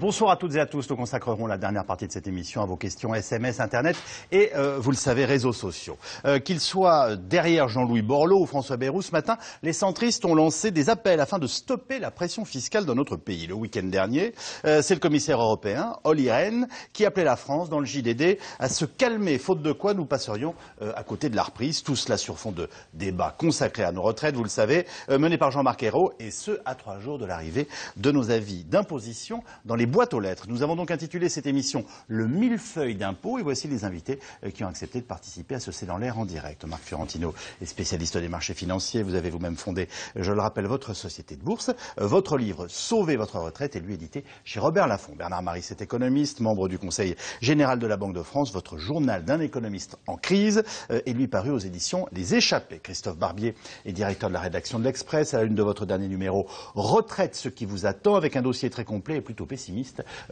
Bonsoir à toutes et à tous. Nous consacrerons la dernière partie de cette émission à vos questions SMS, Internet et, vous le savez, réseaux sociaux. Qu'ils soient derrière Jean-Louis Borloo ou François Bayrou, ce matin, les centristes ont lancé des appels afin de stopper la pression fiscale dans notre pays. Le week-end dernier, c'est le commissaire européen, Olli Rehn, qui appelait la France, dans le JDD, à se calmer, faute de quoi nous passerions à côté de la reprise. Tout cela sur fond de débats consacrés à nos retraites, vous le savez, menés par Jean-Marc Ayrault, et ce, à 3 jours de l'arrivée de nos avis d'imposition dans les boîtes aux lettres. Nous avons donc intitulé cette émission « Le millefeuille d'impôts » et voici les invités qui ont accepté de participer à ce C'est dans l'air en direct. Marc Fiorentino est spécialiste des marchés financiers. Vous avez vous-même fondé, je le rappelle, votre société de bourse. Votre livre « Sauvez votre retraite » est lui édité chez Robert Laffont. Bernard Maris est économiste, membre du Conseil général de la Banque de France. Votre journal d'un économiste en crise est lui paru aux éditions Les Échappés. Christophe Barbier est directeur de la rédaction de l'Express. À la une de votre dernier numéro, Retraite, ce qui vous attend, avec un dossier très complet et plutôt pessimiste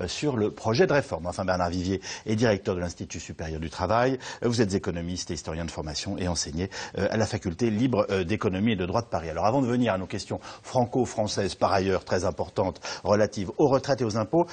sur le projet de réforme. Enfin, Bernard Vivier est directeur de l'Institut supérieur du travail. Vous êtes économiste et historien de formation et enseignez à la faculté libre d'économie et de droit de Paris. Alors, avant de venir à nos questions franco-françaises, par ailleurs très importantes, relatives aux retraites et aux impôts,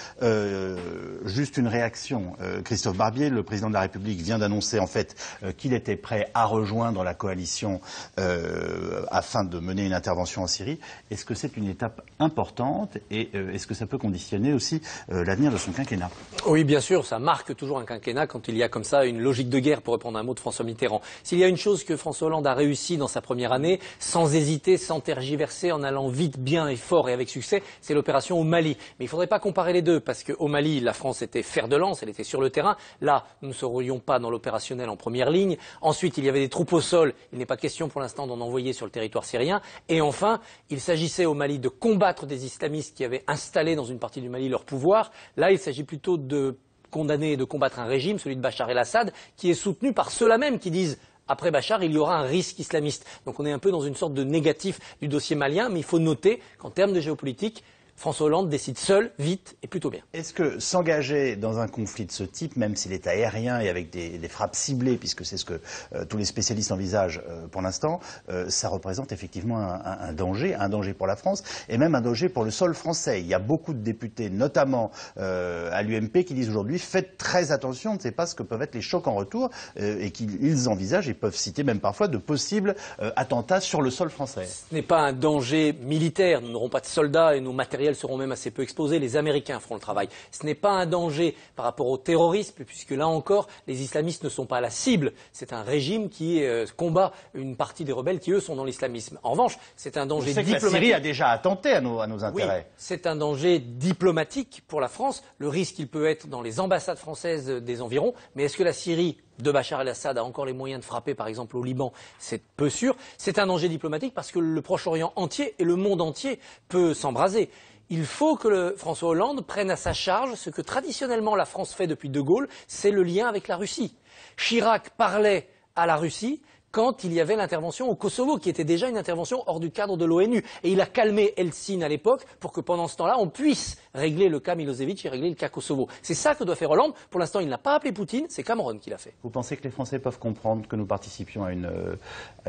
juste une réaction. Christophe Barbier, le président de la République, vient d'annoncer en fait qu'il était prêt à rejoindre la coalition afin de mener une intervention en Syrie. Est-ce que c'est une étape importante et est-ce que ça peut conditionner aussi l'avenir de son quinquennat? Oui, bien sûr, ça marque toujours un quinquennat quand il y a comme ça une logique de guerre, pour reprendre un mot de François Mitterrand. S'il y a une chose que François Hollande a réussi dans sa première année, sans hésiter, sans tergiverser, en allant vite, bien et fort et avec succès, c'est l'opération au Mali. Mais il ne faudrait pas comparer les deux, parce qu'au Mali, la France était fer de lance, elle était sur le terrain. Là, nous ne serions pas dans l'opérationnel en première ligne. Ensuite, il y avait des troupes au sol. Il n'est pas question pour l'instant d'en envoyer sur le territoire syrien. Et enfin, il s'agissait au Mali de combattre des islamistes qui avaient installé dans une partie du Mali leur pouvoir. Là, il s'agit plutôt de condamner et de combattre un régime, celui de Bachar el-Assad, qui est soutenu par ceux-là même qui disent après Bachar, il y aura un risque islamiste. Donc on est un peu dans une sorte de négatif du dossier malien, mais il faut noter qu'en termes de géopolitique, François Hollande décide seul, vite et plutôt bien. Est-ce que s'engager dans un conflit de ce type, même s'il est aérien et avec des frappes ciblées, puisque c'est ce que tous les spécialistes envisagent pour l'instant, ça représente effectivement un danger pour la France et même un danger pour le sol français. Il y a beaucoup de députés, notamment à l'UMP, qui disent aujourd'hui faites très attention, on ne sait pas ce que peuvent être les chocs en retour et qu'ils envisagent et peuvent citer même parfois de possibles attentats sur le sol français. Ce n'est pas un danger militaire, nous n'aurons pas de soldats et nos matériels seront même assez peu exposés, les Américains feront le travail. Ce n'est pas un danger par rapport au terrorisme, puisque là encore, les islamistes ne sont pas la cible. C'est un régime qui combat une partie des rebelles qui, eux, sont dans l'islamisme. En revanche, c'est un danger diplomatique. La Syrie a déjà attenté à nos intérêts. Oui, c'est un danger diplomatique pour la France. Le risque, il peut être dans les ambassades françaises des environs. Mais est-ce que la Syrie de Bachar el-Assad a encore les moyens de frapper, par exemple, au Liban? C'est peu sûr. C'est un danger diplomatique parce que le Proche-Orient entier et le monde entier peut s'embraser. Il faut que François Hollande prenne à sa charge ce que traditionnellement la France fait depuis De Gaulle, c'est le lien avec la Russie. Chirac parlait à la Russie quand il y avait l'intervention au Kosovo, qui était déjà une intervention hors du cadre de l'ONU. Et il a calmé Helsinki à l'époque pour que pendant ce temps-là, on puisse régler le cas Milosevic et régler le cas Kosovo. C'est ça que doit faire Hollande. Pour l'instant, il n'a pas appelé Poutine, c'est Cameron qui l'a fait. Vous pensez que les Français peuvent comprendre que nous participions à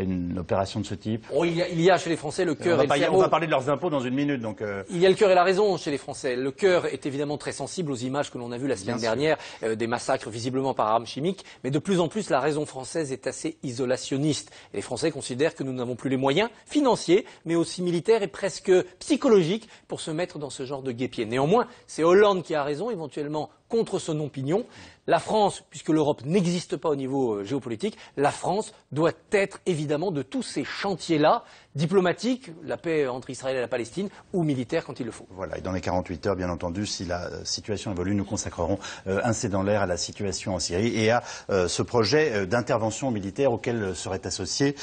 une opération de ce type? Oh, il y a chez les Français le cœur et le cerveau. On va parler de leurs impôts dans une minute. Donc Il y a le cœur et la raison chez les Français. Le cœur est évidemment très sensible aux images que l'on a vues la semaine dernière, des massacres visiblement par armes chimiques. Mais de plus en plus, la raison française est assez isolationniste. Et les Français considèrent que nous n'avons plus les moyens financiers, mais aussi militaires et presque psychologiques pour se mettre dans ce genre de guêpier. Néanmoins, c'est Hollande qui a raison, éventuellement contre son opinion. La France, puisque l'Europe n'existe pas au niveau géopolitique, la France doit être évidemment de tous ces chantiers-là, diplomatiques, la paix entre Israël et la Palestine, ou militaire quand il le faut. Voilà, et dans les 48 heures, bien entendu, si la situation évolue, nous consacrerons un C'est dans l'air à la situation en Syrie et à ce projet d'intervention militaire auquel seraient associés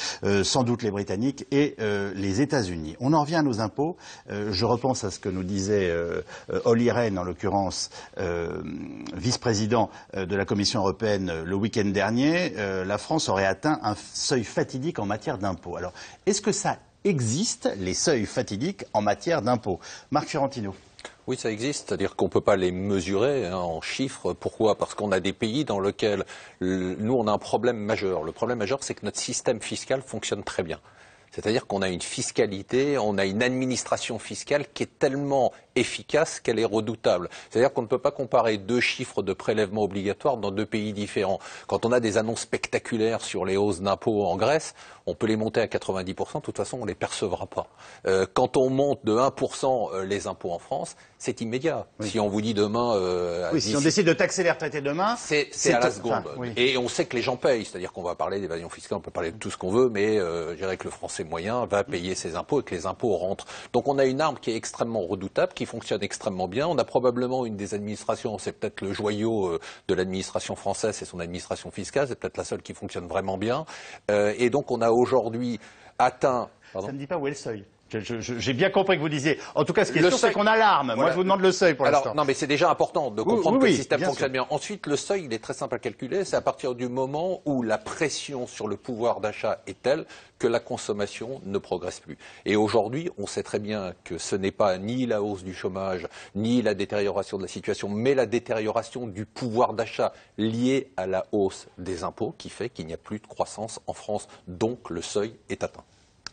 sans doute les Britanniques et les États-Unis. On en revient à nos impôts. Je repense à ce que nous disait Olli Rehn, en l'occurrence vice-président de la Commission européenne le week-end dernier. La France aurait atteint un seuil fatidique en matière d'impôts. Alors, est-ce que ça existe, les seuils fatidiques en matière d'impôts? Marc Fiorentino. Oui, ça existe, c'est-à-dire qu'on ne peut pas les mesurer en chiffres. Pourquoi? Parce qu'on a des pays dans lesquels nous, on a un problème majeur. Le problème majeur, c'est que notre système fiscal fonctionne très bien. C'est-à-dire qu'on a une fiscalité, on a une administration fiscale qui est tellement efficace qu'elle est redoutable. C'est-à-dire qu'on ne peut pas comparer deux chiffres de prélèvement obligatoire dans deux pays différents. Quand on a des annonces spectaculaires sur les hausses d'impôts en Grèce, on peut les monter à 90%, de toute façon on ne les percevra pas. Quand on monte de 1% les impôts en France, c'est immédiat. Oui. Si on vous dit demain... si on décide de taxer les retraités demain... C'est à la seconde. Oui. Et on sait que les gens payent, c'est-à-dire qu'on va parler d'évasion fiscale, on peut parler de tout ce qu'on veut, mais je dirais que le Français moyen va payer ses impôts et que les impôts rentrent. Donc on a une arme qui est extrêmement redoutable, qui fonctionne extrêmement bien. On a probablement une des administrations, c'est peut-être le joyau de l'administration française, c'est son administration fiscale, c'est peut-être la seule qui fonctionne vraiment bien. Et donc on a aujourd'hui atteint... Ça ne me dit pas où est le seuil. J'ai bien compris que vous disiez. En tout cas, ce qui est sûr, c'est qu'on a l'arme. Voilà. Moi, je vous demande le seuil pour l'instant. Non, mais c'est déjà important de comprendre que le système fonctionne bien. bien. Ensuite, le seuil, il est très simple à calculer. C'est à partir du moment où la pression sur le pouvoir d'achat est telle que la consommation ne progresse plus. Et aujourd'hui, on sait très bien que ce n'est pas ni la hausse du chômage, ni la détérioration de la situation, mais la détérioration du pouvoir d'achat liée à la hausse des impôts qui fait qu'il n'y a plus de croissance en France. Donc, le seuil est atteint.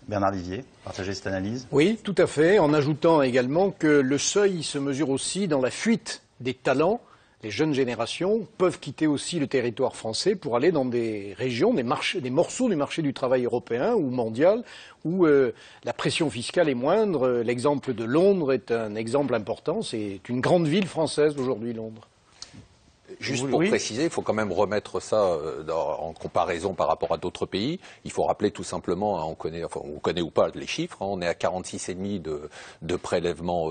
Bernard Livier, partagez cette analyse? Oui, tout à fait, en ajoutant également que le seuil se mesure aussi dans la fuite des talents. Les jeunes générations peuvent quitter aussi le territoire français pour aller dans des régions, des morceaux du marché du travail européen ou mondial où la pression fiscale est moindre. L'exemple de Londres est un exemple important. C'est une grande ville française aujourd'hui, Londres. Juste pour préciser, il faut quand même remettre ça en comparaison par rapport à d'autres pays. Il faut rappeler tout simplement, hein, on connaît ou pas les chiffres, hein, on est à 46,5% de prélèvements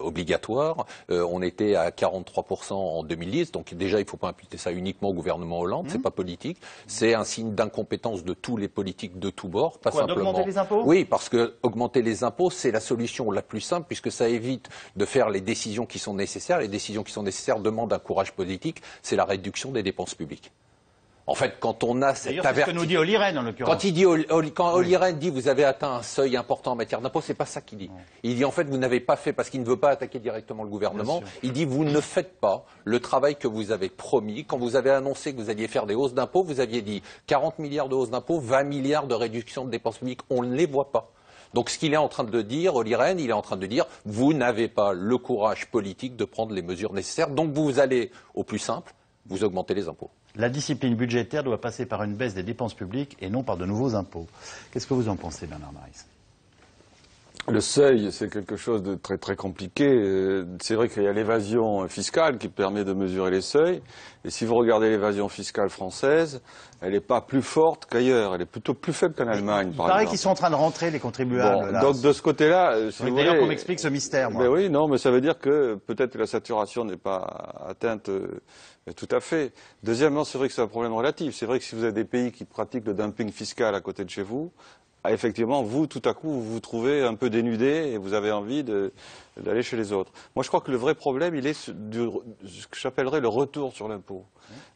obligatoires. On était à 43% en 2010, donc déjà il ne faut pas imputer ça uniquement au gouvernement Hollande, c'est pas politique. C'est un signe d'incompétence de tous les politiques de tous bords, pas simplement. D'augmenter les impôts ? Oui, parce que augmenter les impôts, c'est la solution la plus simple puisque ça évite de faire les décisions qui sont nécessaires. Les décisions qui sont nécessaires demandent un courage politique. C'est la réduction des dépenses publiques. En fait, quand on a cette avertissement... C'est ce que nous dit Olli Rehn, en l'occurrence. Quand Olli Rehn dit vous avez atteint un seuil important en matière d'impôts, c'est pas ça qu'il dit. Il dit en fait vous n'avez pas fait, parce qu'il ne veut pas attaquer directement le gouvernement, il dit vous ne faites pas le travail que vous avez promis. Quand vous avez annoncé que vous alliez faire des hausses d'impôts, vous aviez dit 40 milliards de hausses d'impôts, 20 milliards de réduction de dépenses publiques. On ne les voit pas. Donc ce qu'il est en train de dire, Olli Rehn, il est en train de dire vous n'avez pas le courage politique de prendre les mesures nécessaires. Donc vous allez au plus simple, vous augmentez les impôts. La discipline budgétaire doit passer par une baisse des dépenses publiques et non par de nouveaux impôts. Qu'est-ce que vous en pensez, Bernard Maris? Le seuil, c'est quelque chose de très très compliqué. C'est vrai qu'il y a l'évasion fiscale qui permet de mesurer les seuils. Et si vous regardez l'évasion fiscale française, elle n'est pas plus forte qu'ailleurs. Elle est plutôt plus faible qu'en Allemagne, par exemple. Il paraît qu'ils sont en train de rentrer, les contribuables. Bon, là. Donc de ce côté-là, si vous d'ailleurs qu'on m'explique ce mystère, moi. Ben oui, non, mais ça veut dire que peut-être que la saturation n'est pas atteinte tout à fait. Deuxièmement, c'est vrai que c'est un problème relatif. C'est vrai que si vous avez des pays qui pratiquent le dumping fiscal à côté de chez vous, effectivement, vous, tout à coup, vous vous trouvez un peu dénudé et vous avez envie d'aller chez les autres. Moi, je crois que le vrai problème, il est ce que j'appellerais le retour sur l'impôt.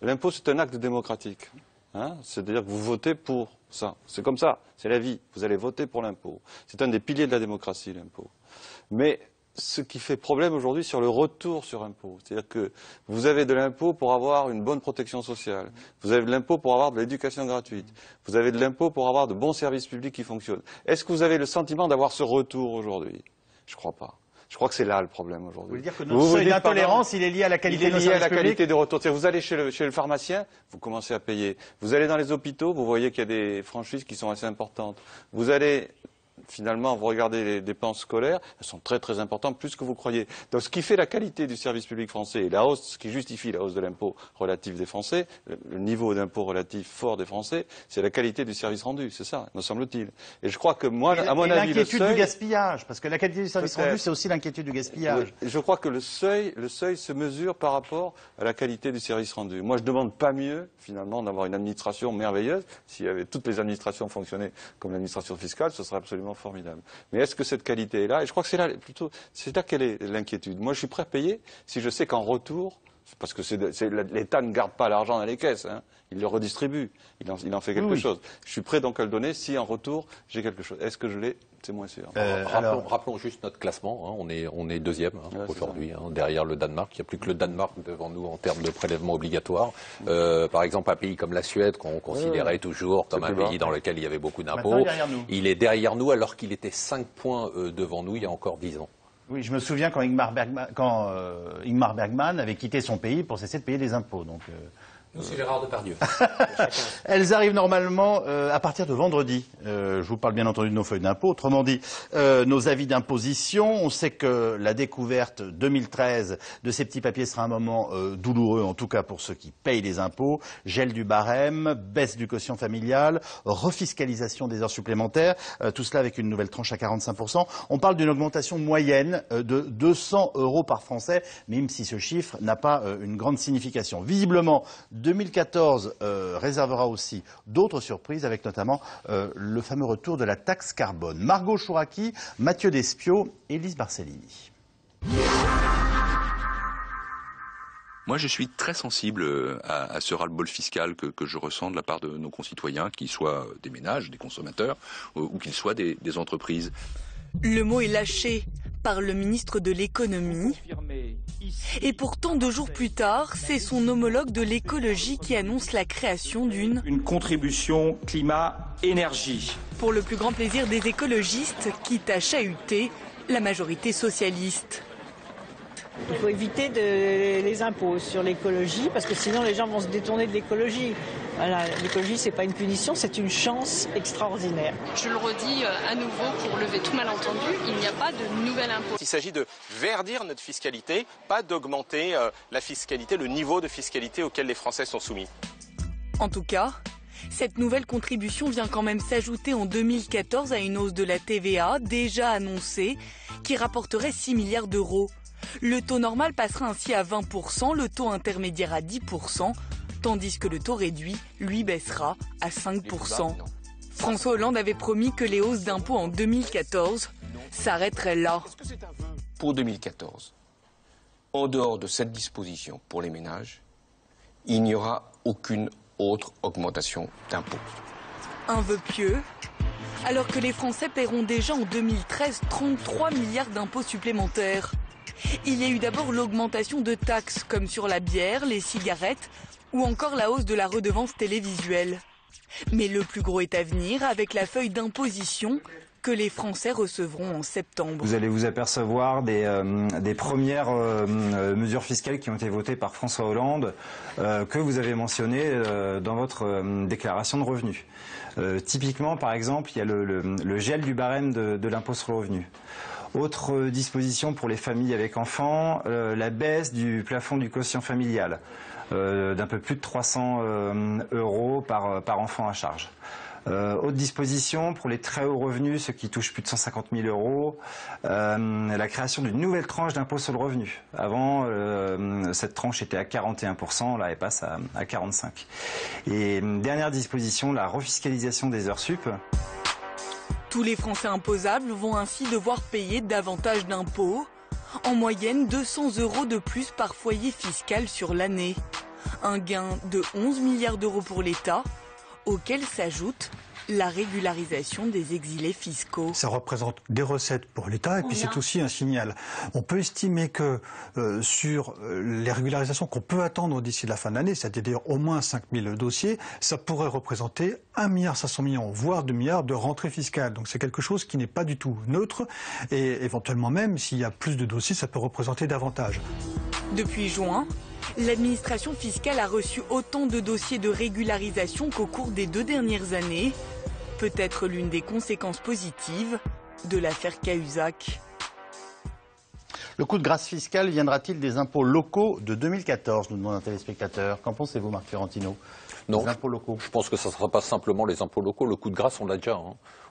L'impôt, c'est un acte démocratique. Hein, c'est-à-dire que vous votez pour ça. C'est comme ça, c'est la vie. Vous allez voter pour l'impôt. C'est un des piliers de la démocratie, l'impôt. Mais ce qui fait problème aujourd'hui sur le retour sur impôt. C'est-à-dire que vous avez de l'impôt pour avoir une bonne protection sociale. Vous avez de l'impôt pour avoir de l'éducation gratuite. Vous avez de l'impôt pour avoir de bons services publics qui fonctionnent. Est-ce que vous avez le sentiment d'avoir ce retour aujourd'hui? Je ne crois pas. Je crois que c'est là le problème aujourd'hui. Vous voulez dire que notre seuil d'intolérance, il est lié à la qualité de nos services publics? Il est lié à la qualité de retour. Vous allez chez le pharmacien, vous commencez à payer. Vous allez dans les hôpitaux, vous voyez qu'il y a des franchises qui sont assez importantes. Vous allez... Finalement, vous regardez les dépenses scolaires, elles sont très très importantes, plus que vous croyez. Donc ce qui fait la qualité du service public français et la hausse, ce qui justifie la hausse de l'impôt relatif des Français, le niveau d'impôt relatif fort des Français, c'est la qualité du service rendu, c'est ça, me semble-t-il. Et je crois que moi, à mon avis, l'inquiétude du gaspillage, parce que la qualité du service rendu, c'est aussi l'inquiétude du gaspillage. Je crois que le seuil se mesure par rapport à la qualité du service rendu. Moi, je ne demande pas mieux, finalement, d'avoir une administration merveilleuse. S'il y avait toutes les administrations fonctionnaient comme l'administration fiscale, ce serait absolument formidable. Mais est-ce que cette qualité est là? Et je crois que c'est là qu'elle est l'inquiétude. Moi, je suis prêt à payer si je sais qu'en retour, parce que l'État ne garde pas l'argent dans les caisses, hein, il le redistribue, il en fait quelque chose. Je suis prêt donc à le donner si en retour j'ai quelque chose. Est-ce que je l'ai? C'est moins sûr. Rappelons juste notre classement. Hein. On est deuxième aujourd'hui, derrière le Danemark. Il n'y a plus que le Danemark devant nous en termes de prélèvement obligatoire. Par exemple, un pays comme la Suède, qu'on considérait toujours comme un pays dans lequel il y avait beaucoup d'impôts, il est derrière nous alors qu'il était 5 points devant nous il y a encore 10 ans. Oui, je me souviens quand Ingmar Bergman avait quitté son pays pour cesser de payer des impôts. Donc, Nous, c'est Gérard Depardieu. elles arrivent normalement à partir de vendredi. Je vous parle bien entendu de nos feuilles d'impôt. Autrement dit, nos avis d'imposition. On sait que la découverte 2013 de ces petits papiers sera un moment douloureux, en tout cas pour ceux qui payent les impôts. Gel du barème, baisse du quotient familial, refiscalisation des heures supplémentaires. Tout cela avec une nouvelle tranche à 45%. On parle d'une augmentation moyenne de 200 € par Français, même si ce chiffre n'a pas une grande signification. Visiblement, 2014 réservera aussi d'autres surprises, avec notamment le fameux retour de la taxe carbone. Margot Chouraki, Mathieu Despiau et Lise Barcellini. Moi, je suis très sensible à ce ras-le-bol fiscal que je ressens de la part de nos concitoyens, qu'ils soient des ménages, des consommateurs, ou qu'ils soient des entreprises. Le mot est lâché par le ministre de l'économie. Et pourtant, 2 jours plus tard, c'est son homologue de l'écologie qui annonce la création d'une contribution climat-énergie. Pour le plus grand plaisir des écologistes, quitte à chahuter la majorité socialiste. Il faut éviter les impôts sur l'écologie parce que sinon les gens vont se détourner de l'écologie. Voilà, l'écologie, c'est pas une punition, c'est une chance extraordinaire. Je le redis à nouveau pour lever tout malentendu, il n'y a pas de nouvel impôt. Il s'agit de verdir notre fiscalité, pas d'augmenter la fiscalité, le niveau de fiscalité auquel les Français sont soumis. En tout cas, cette nouvelle contribution vient quand même s'ajouter en 2014 à une hausse de la TVA déjà annoncée qui rapporterait 6 milliards d'euros. Le taux normal passera ainsi à 20%, le taux intermédiaire à 10%, tandis que le taux réduit, lui, baissera à 5%. François Hollande avait promis que les hausses d'impôts en 2014 s'arrêteraient là. Pour 2014, en dehors de cette disposition pour les ménages, il n'y aura aucune autre augmentation d'impôts. Un vœu pieux, alors que les Français paieront déjà en 2013 33 milliards d'impôts supplémentaires. Il y a eu d'abord l'augmentation de taxes comme sur la bière, les cigarettes ou encore la hausse de la redevance télévisuelle. Mais le plus gros est à venir avec la feuille d'imposition que les Français recevront en septembre. Vous allez vous apercevoir des premières mesures fiscales qui ont été votées par François Hollande que vous avez mentionnées dans votre déclaration de revenus. Typiquement, par exemple, il y a le gel du barème de l'impôt sur le revenu. Autre disposition pour les familles avec enfants, la baisse du plafond du quotient familial d'un peu plus de 300 € par enfant à charge. Autre disposition pour les très hauts revenus, ceux qui touchent plus de 150 000 €, la création d'une nouvelle tranche d'impôt sur le revenu. Avant, cette tranche était à 41%, là elle passe à 45%. Et dernière disposition, la refiscalisation des heures sup. Tous les Français imposables vont ainsi devoir payer davantage d'impôts. En moyenne, 200 € de plus par foyer fiscal sur l'année. Un gain de 11 milliards d'euros pour l'État, auquel s'ajoute la régularisation des exilés fiscaux. Ça représente des recettes pour l'État et puis c'est aussi un signal. On peut estimer que sur les régularisations qu'on peut attendre d'ici la fin de l'année, c'est-à-dire au moins 5 000 dossiers, ça pourrait représenter 1,5 milliard, voire 2 milliards de rentrées fiscales. Donc c'est quelque chose qui n'est pas du tout neutre et éventuellement même, s'il y a plus de dossiers, ça peut représenter davantage. Depuis juin, l'administration fiscale a reçu autant de dossiers de régularisation qu'au cours des 2 dernières années. Peut-être l'une des conséquences positives de l'affaire Cahuzac. Le coup de grâce fiscale viendra-t-il des impôts locaux de 2014, nous demande un téléspectateur. Qu'en pensez-vous, Marc Fiorentino? Non, les impôts locaux. Je pense que ça ne sera pas simplement les impôts locaux. Le coup de grâce, on l'a déjà.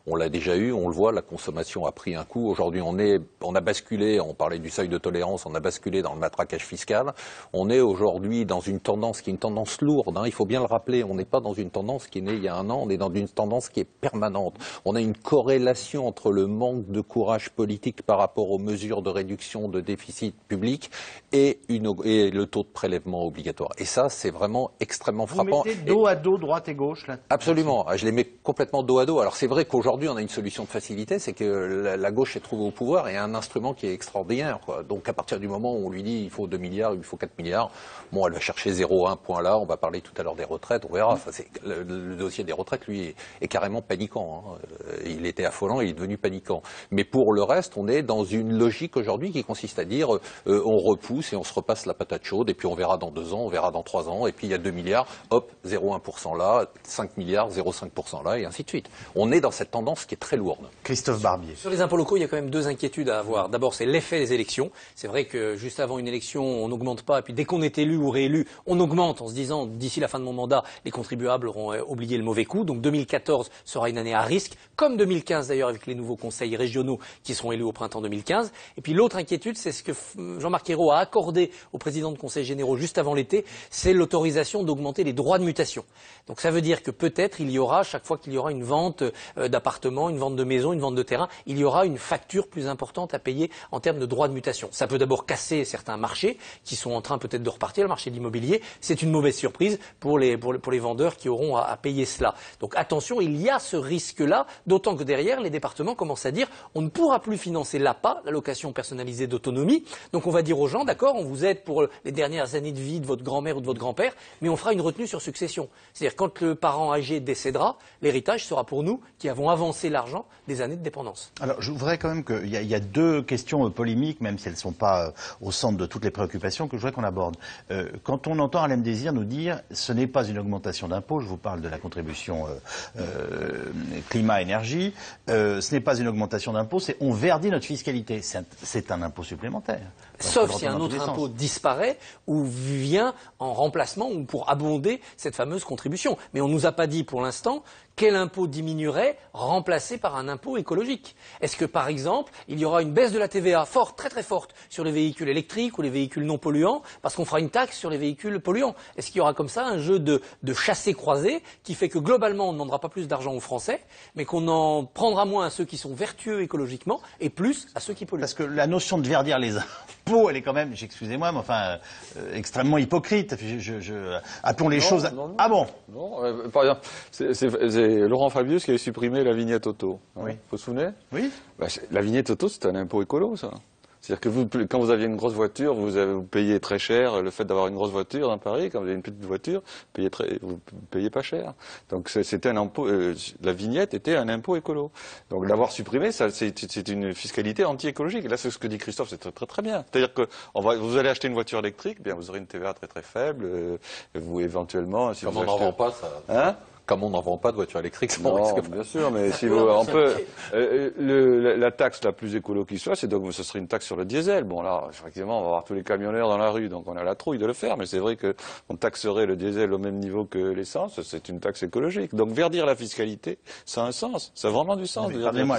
On l'a déjà eu, on le voit, la consommation a pris un coup. Aujourd'hui, on a basculé, on parlait du seuil de tolérance, on a basculé dans le matraquage fiscal. On est aujourd'hui dans une tendance qui est une tendance lourde, il faut bien le rappeler. On n'est pas dans une tendance qui est née il y a 1 an, on est dans une tendance qui est permanente. On a une corrélation entre le manque de courage politique par rapport aux mesures de réduction de déficit public et le taux de prélèvement obligatoire. Et ça, c'est vraiment extrêmement frappant. Vous mettez dos à dos, droite et gauche là? Absolument, je les mets complètement dos à dos. Alors c'est vrai qu'aujourd'hui, aujourd'hui, on a une solution de facilité, c'est que la gauche est trouvée au pouvoir et a un instrument qui est extraordinaire, quoi. Donc, à partir du moment où on lui dit il faut 2 milliards, il faut 4 milliards, bon, elle va chercher 0,1 point là. On va parler tout à l'heure des retraites, on verra. Ça, le dossier des retraites, lui, est carrément paniquant, hein. Il était affolant, il est devenu paniquant. Mais pour le reste, on est dans une logique aujourd'hui qui consiste à dire on repousse et on se repasse la patate chaude, et puis on verra dans 2 ans, on verra dans 3 ans, et puis il y a 2 milliards, hop, 0,1% là, 5 milliards, 0,5% là, et ainsi de suite. On est dans cette tendance qui est très lourde. Christophe Barbier. Sur les impôts locaux, il y a quand même 2 inquiétudes à avoir. D'abord, c'est l'effet des élections. C'est vrai que juste avant une élection, on n'augmente pas, et puis dès qu'on est élu ou réélu, on augmente en se disant, d'ici la fin de mon mandat, les contribuables auront oublié le mauvais coup. Donc 2014 sera une année à risque, comme 2015 d'ailleurs, avec les nouveaux conseils régionaux qui seront élus au printemps 2015. Et puis l'autre inquiétude, c'est ce que Jean-Marc Ayrault a accordé au président de conseil généraux juste avant l'été, c'est l'autorisation d'augmenter les droits de mutation. Donc ça veut dire que peut-être il y aura, chaque fois qu'il y aura une vente d'appartements, une vente de maisons, une vente de terrain, il y aura une facture plus importante à payer en termes de droits de mutation. Ça peut d'abord casser certains marchés qui sont en train peut-être de repartir, le marché de l'immobilier. C'est une mauvaise surprise pour les vendeurs qui auront à payer cela. Donc attention, il y a ce risque-là, d'autant que derrière, les départements commencent à dire on ne pourra plus financer l'APA, l'allocation personnalisée d'autonomie. Donc on va dire aux gens, d'accord, on vous aide pour les dernières années de vie de votre grand-mère ou de votre grand-père, mais on fera une retenue sur succession. C'est-à-dire quand le parent âgé décédera, l'héritage sera pour nous qui avons avancé l'argent des années de dépendance. Alors je voudrais quand même qu'il y a 2 questions polémiques, même si elles ne sont pas au centre de toutes les préoccupations, que je voudrais qu'on aborde. Quand on entend Alain Désir nous dire ce n'est pas une augmentation d'impôts, je vous parle de la contribution climat-énergie, ce n'est pas une augmentation d'impôts, c'est on verdit notre fiscalité. C'est un impôt supplémentaire. Sauf si un autre impôt disparaît ou vient en remplacement ou pour abonder cette fameuse contribution. Mais on ne nous a pas dit pour l'instant quel impôt diminuerait remplacé par un impôt écologique. Est-ce que, par exemple, il y aura une baisse de la TVA forte, très très forte, sur les véhicules électriques ou les véhicules non polluants, parce qu'on fera une taxe sur les véhicules polluants? Est-ce qu'il y aura comme ça un jeu de chassé-croisé qui fait que globalement on ne demandera pas plus d'argent aux Français, mais qu'on en prendra moins à ceux qui sont vertueux écologiquement et plus à ceux qui polluent? Parce que la notion de verdir les impôts, elle est quand même, excusez-moi, mais enfin, extrêmement hypocrite. Appelons les choses... Non. Ah bon? Non, par exemple, c'est Laurent Fabius qui avait supprimé la vignette auto. Oui. Vous vous souvenez? Oui. La vignette auto, c'est un impôt écolo, ça. C'est-à-dire que quand vous aviez une grosse voiture, vous payez très cher le fait d'avoir une grosse voiture dans Paris. Quand vous avez une petite voiture, vous payez pas cher. Donc c'était un impôt. La vignette était un impôt écolo. Donc l'avoir supprimé, c'est une fiscalité anti-écologique. Et là, c'est ce que dit Christophe, c'est très très très bien. C'est-à-dire que vous allez acheter une voiture électrique, bien vous aurez une TVA très très faible. Vous éventuellement, si vous achetez... n'en vend pas, ça. Hein? Comme on n'en vend pas de voiture électrique, non, bien sûr, mais si on peut, la taxe la plus écolo qui soit, ce serait une taxe sur le diesel. Bon là, effectivement, on va avoir tous les camionneurs dans la rue, donc on a la trouille de le faire, mais c'est vrai que on taxerait le diesel au même niveau que l'essence, c'est une taxe écologique. Donc verdir la fiscalité, ça a un sens, ça a vraiment du sens. Pardonnez-moi,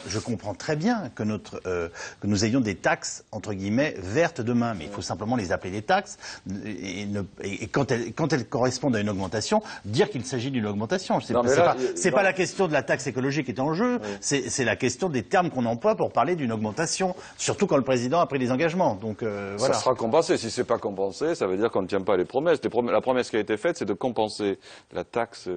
je comprends très bien que nous ayons des taxes entre guillemets vertes demain, mais il faut simplement les appeler des taxes et quand elles correspondent à une augmentation, dire qu'il s'agit d'une augmentation. C'est pas la question de la taxe écologique qui est en jeu, c'est la question des termes qu'on emploie pour parler d'une augmentation, surtout quand le président a pris des engagements. Donc voilà. Ça sera compensé. Si c'est pas compensé, ça veut dire qu'on ne tient pas les promesses. La promesse qui a été faite, c'est de compenser la taxe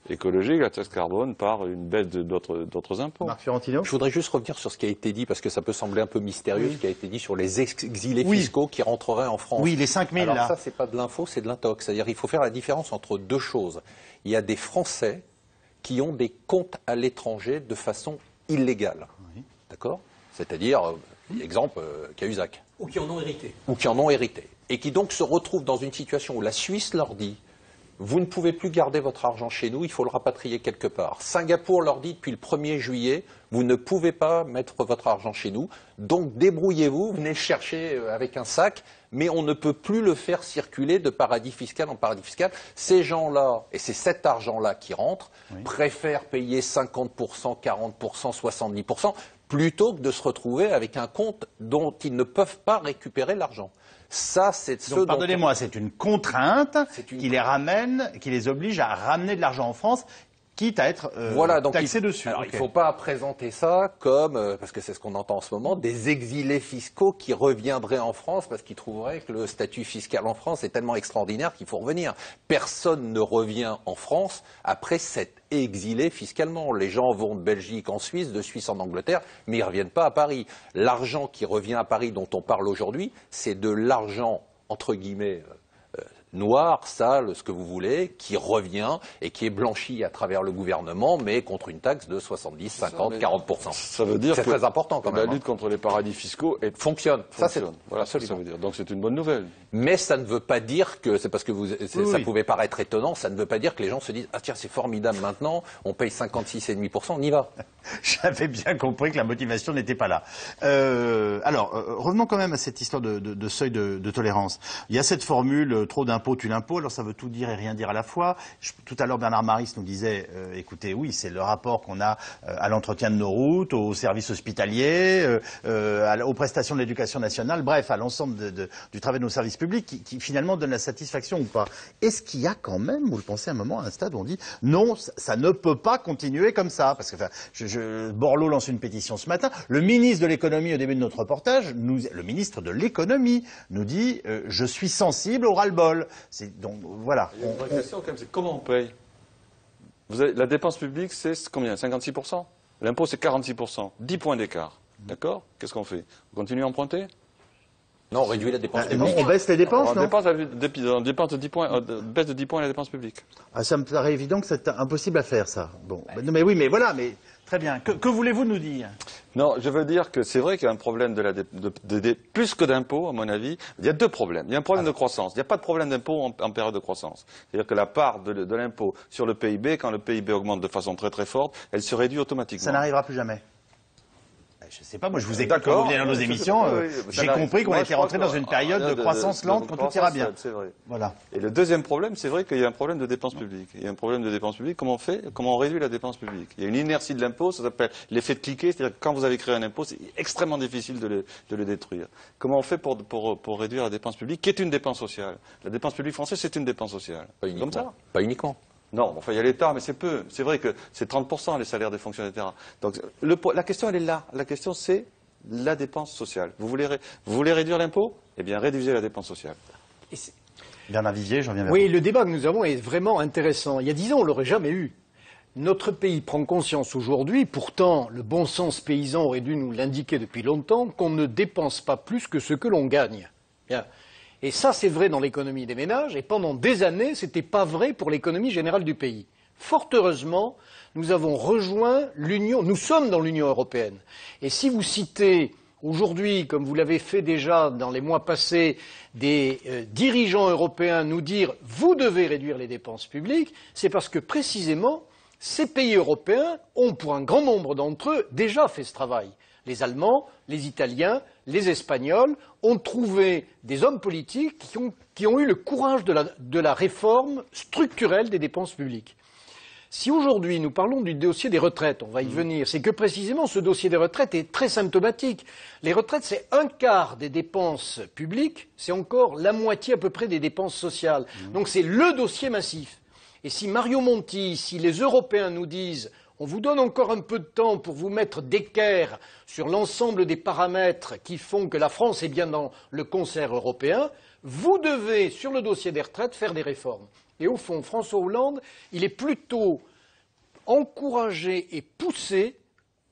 écologique, la taxe carbone, par une baisse d'autres impôts. Marc Fiorentino. Je voudrais juste revenir sur ce qui a été dit, parce que ça peut sembler un peu mystérieux, ce qui a été dit sur les exilés fiscaux qui rentreraient en France. Oui, les 5000 là. Alors ça, c'est pas de l'info, c'est de l'intox. C'est-à-dire, il faut faire la différence entre 2 choses. Il y a des Français qui ont des comptes à l'étranger de façon illégale. Oui. D'accord? C'est-à-dire, exemple, Cahuzac. Ou qui en ont hérité. Ou qui en ont hérité. Et qui donc se retrouvent dans une situation où la Suisse leur dit vous ne pouvez plus garder votre argent chez nous, il faut le rapatrier quelque part. Singapour leur dit depuis le 1er juillet, vous ne pouvez pas mettre votre argent chez nous, donc débrouillez-vous, venez le chercher avec un sac, mais on ne peut plus le faire circuler de paradis fiscal en paradis fiscal. Ces gens-là, et c'est cet argent-là qui rentre, préfèrent payer 50%, 40%, 70%, plutôt que de se retrouver avec un compte dont ils ne peuvent pas récupérer l'argent. Ça, c'est ce. Donc, pardonnez-moi, c'est une contrainte qui les ramène, qui les oblige à ramener de l'argent en France. quitte à être taxé dessus. Alors, il ne faut pas présenter ça comme, parce que c'est ce qu'on entend en ce moment, des exilés fiscaux qui reviendraient en France parce qu'ils trouveraient que le statut fiscal en France est tellement extraordinaire qu'il faut revenir. Personne ne revient en France après s'être exilé fiscalement. Les gens vont de Belgique en Suisse, de Suisse en Angleterre, mais ils ne reviennent pas à Paris. L'argent qui revient à Paris dont on parle aujourd'hui, c'est de l'argent, entre guillemets, noir, sale, ce que vous voulez, qui revient et qui est blanchi à travers le gouvernement, mais contre une taxe de 70, 50, 40%. Ça veut dire c'est que très important quand même. La lutte contre les paradis fiscaux fonctionne. Ça, voilà ce que ça veut dire. Donc c'est une bonne nouvelle. Mais ça ne veut pas dire que, c'est parce que ça pouvait paraître étonnant, ça ne veut pas dire que les gens se disent ah tiens c'est formidable maintenant, on paye 56,5%, on y va. J'avais bien compris que la motivation n'était pas là. Alors revenons quand même à cette histoire de seuil de tolérance. Il y a cette formule trop d'impôts tue l'impôt. Alors ça veut tout dire et rien dire à la fois. Tout à l'heure Bernard Maris nous disait écoutez oui c'est le rapport qu'on a à l'entretien de nos routes, aux services hospitaliers, aux prestations de l'éducation nationale, bref à l'ensemble du travail de nos services publics qui finalement donne la satisfaction ou pas. Est-ce qu'il y a quand même, vous le pensez à un moment, à un stade où on dit non, ça ne peut pas continuer comme ça? Parce que Borloo lance une pétition ce matin. Le ministre de l'économie, au début de notre reportage, le ministre de l'économie nous dit je suis sensible au ras-le-bol. Donc voilà. Il y a une vraie question quand même, c'est comment on paye? La dépense publique, c'est combien? 56%? L'impôt, c'est 46%. 10 points d'écart. D'accord? Qu'est-ce qu'on fait? On continue à emprunter? Non, on réduit la dépense publique. Non, on baisse les dépenses, non? On dépense de 10 points, baisse de 10 points la dépense publique. Ah, ça me paraît évident que c'est impossible à faire, ça. Bon, mais oui, mais voilà, mais très bien. Que voulez-vous nous dire? Non, je veux dire que c'est vrai qu'il y a un problème plus que d'impôts, à mon avis. Il y a deux problèmes. Il y a un problème de croissance. Il n'y a pas de problème d'impôt en période de croissance. C'est-à-dire que la part de l'impôt sur le PIB, quand le PIB augmente de façon très très forte, elle se réduit automatiquement. Ça n'arrivera plus jamais. Je sais pas, moi je vous écoute quand vous venez dans nos émissions, j'ai compris qu'on était rentré dans une période de croissance lente quand tout ira bien. C'est vrai. Voilà. Et le deuxième problème, c'est vrai qu'il y a un problème de dépenses publiques. Il y a un problème de dépenses publiques, comment on réduit la dépense publique? Il y a une inertie de l'impôt, ça s'appelle l'effet de cliquet, c'est-à-dire que quand vous avez créé un impôt, c'est extrêmement difficile de le détruire. Comment on fait pour réduire la dépense publique, qui est une dépense sociale? La dépense publique française, c'est une dépense sociale. Pas uniquement. Comme ça? Pas uniquement. Non, enfin, il y a l'État, mais c'est peu. C'est vrai que c'est 30% les salaires des fonctionnaires d'État. Donc, la question, elle est là. La question, c'est la dépense sociale. Vous voulez réduire l'impôt? Eh bien, réduisez la dépense sociale. Bernard Vivier, j'en viens vers Oui, le débat que nous avons est vraiment intéressant. Il y a 10 ans, on ne l'aurait jamais eu. Notre pays prend conscience aujourd'hui, pourtant le bon sens paysan aurait dû nous l'indiquer depuis longtemps, qu'on ne dépense pas plus que ce que l'on gagne. Bien. Et ça, c'est vrai dans l'économie des ménages, et pendant des années, ce n'était pas vrai pour l'économie générale du pays. Fort heureusement, nous avons rejoint l'Union, nous sommes dans l'Union européenne. Et si vous citez aujourd'hui, comme vous l'avez fait déjà dans les mois passés, des dirigeants européens nous dire « vous devez réduire les dépenses publiques », c'est parce que précisément, ces pays européens ont, pour un grand nombre d'entre eux, déjà fait ce travail. Les Allemands, les Italiens, les Espagnols ont trouvé des hommes politiques qui ont eu le courage de la réforme structurelle des dépenses publiques. Si aujourd'hui nous parlons du dossier des retraites, on va y venir, c'est que précisément ce dossier des retraites est très symptomatique. Les retraites, c'est un quart des dépenses publiques, c'est encore la moitié à peu près des dépenses sociales. Donc c'est le dossier massif. Et si Mario Monti, si les Européens nous disent on vous donne encore un peu de temps pour vous mettre d'équerre sur l'ensemble des paramètres qui font que la France est bien dans le concert européen, vous devez, sur le dossier des retraites, faire des réformes. Et au fond, François Hollande, il est plutôt encouragé et poussé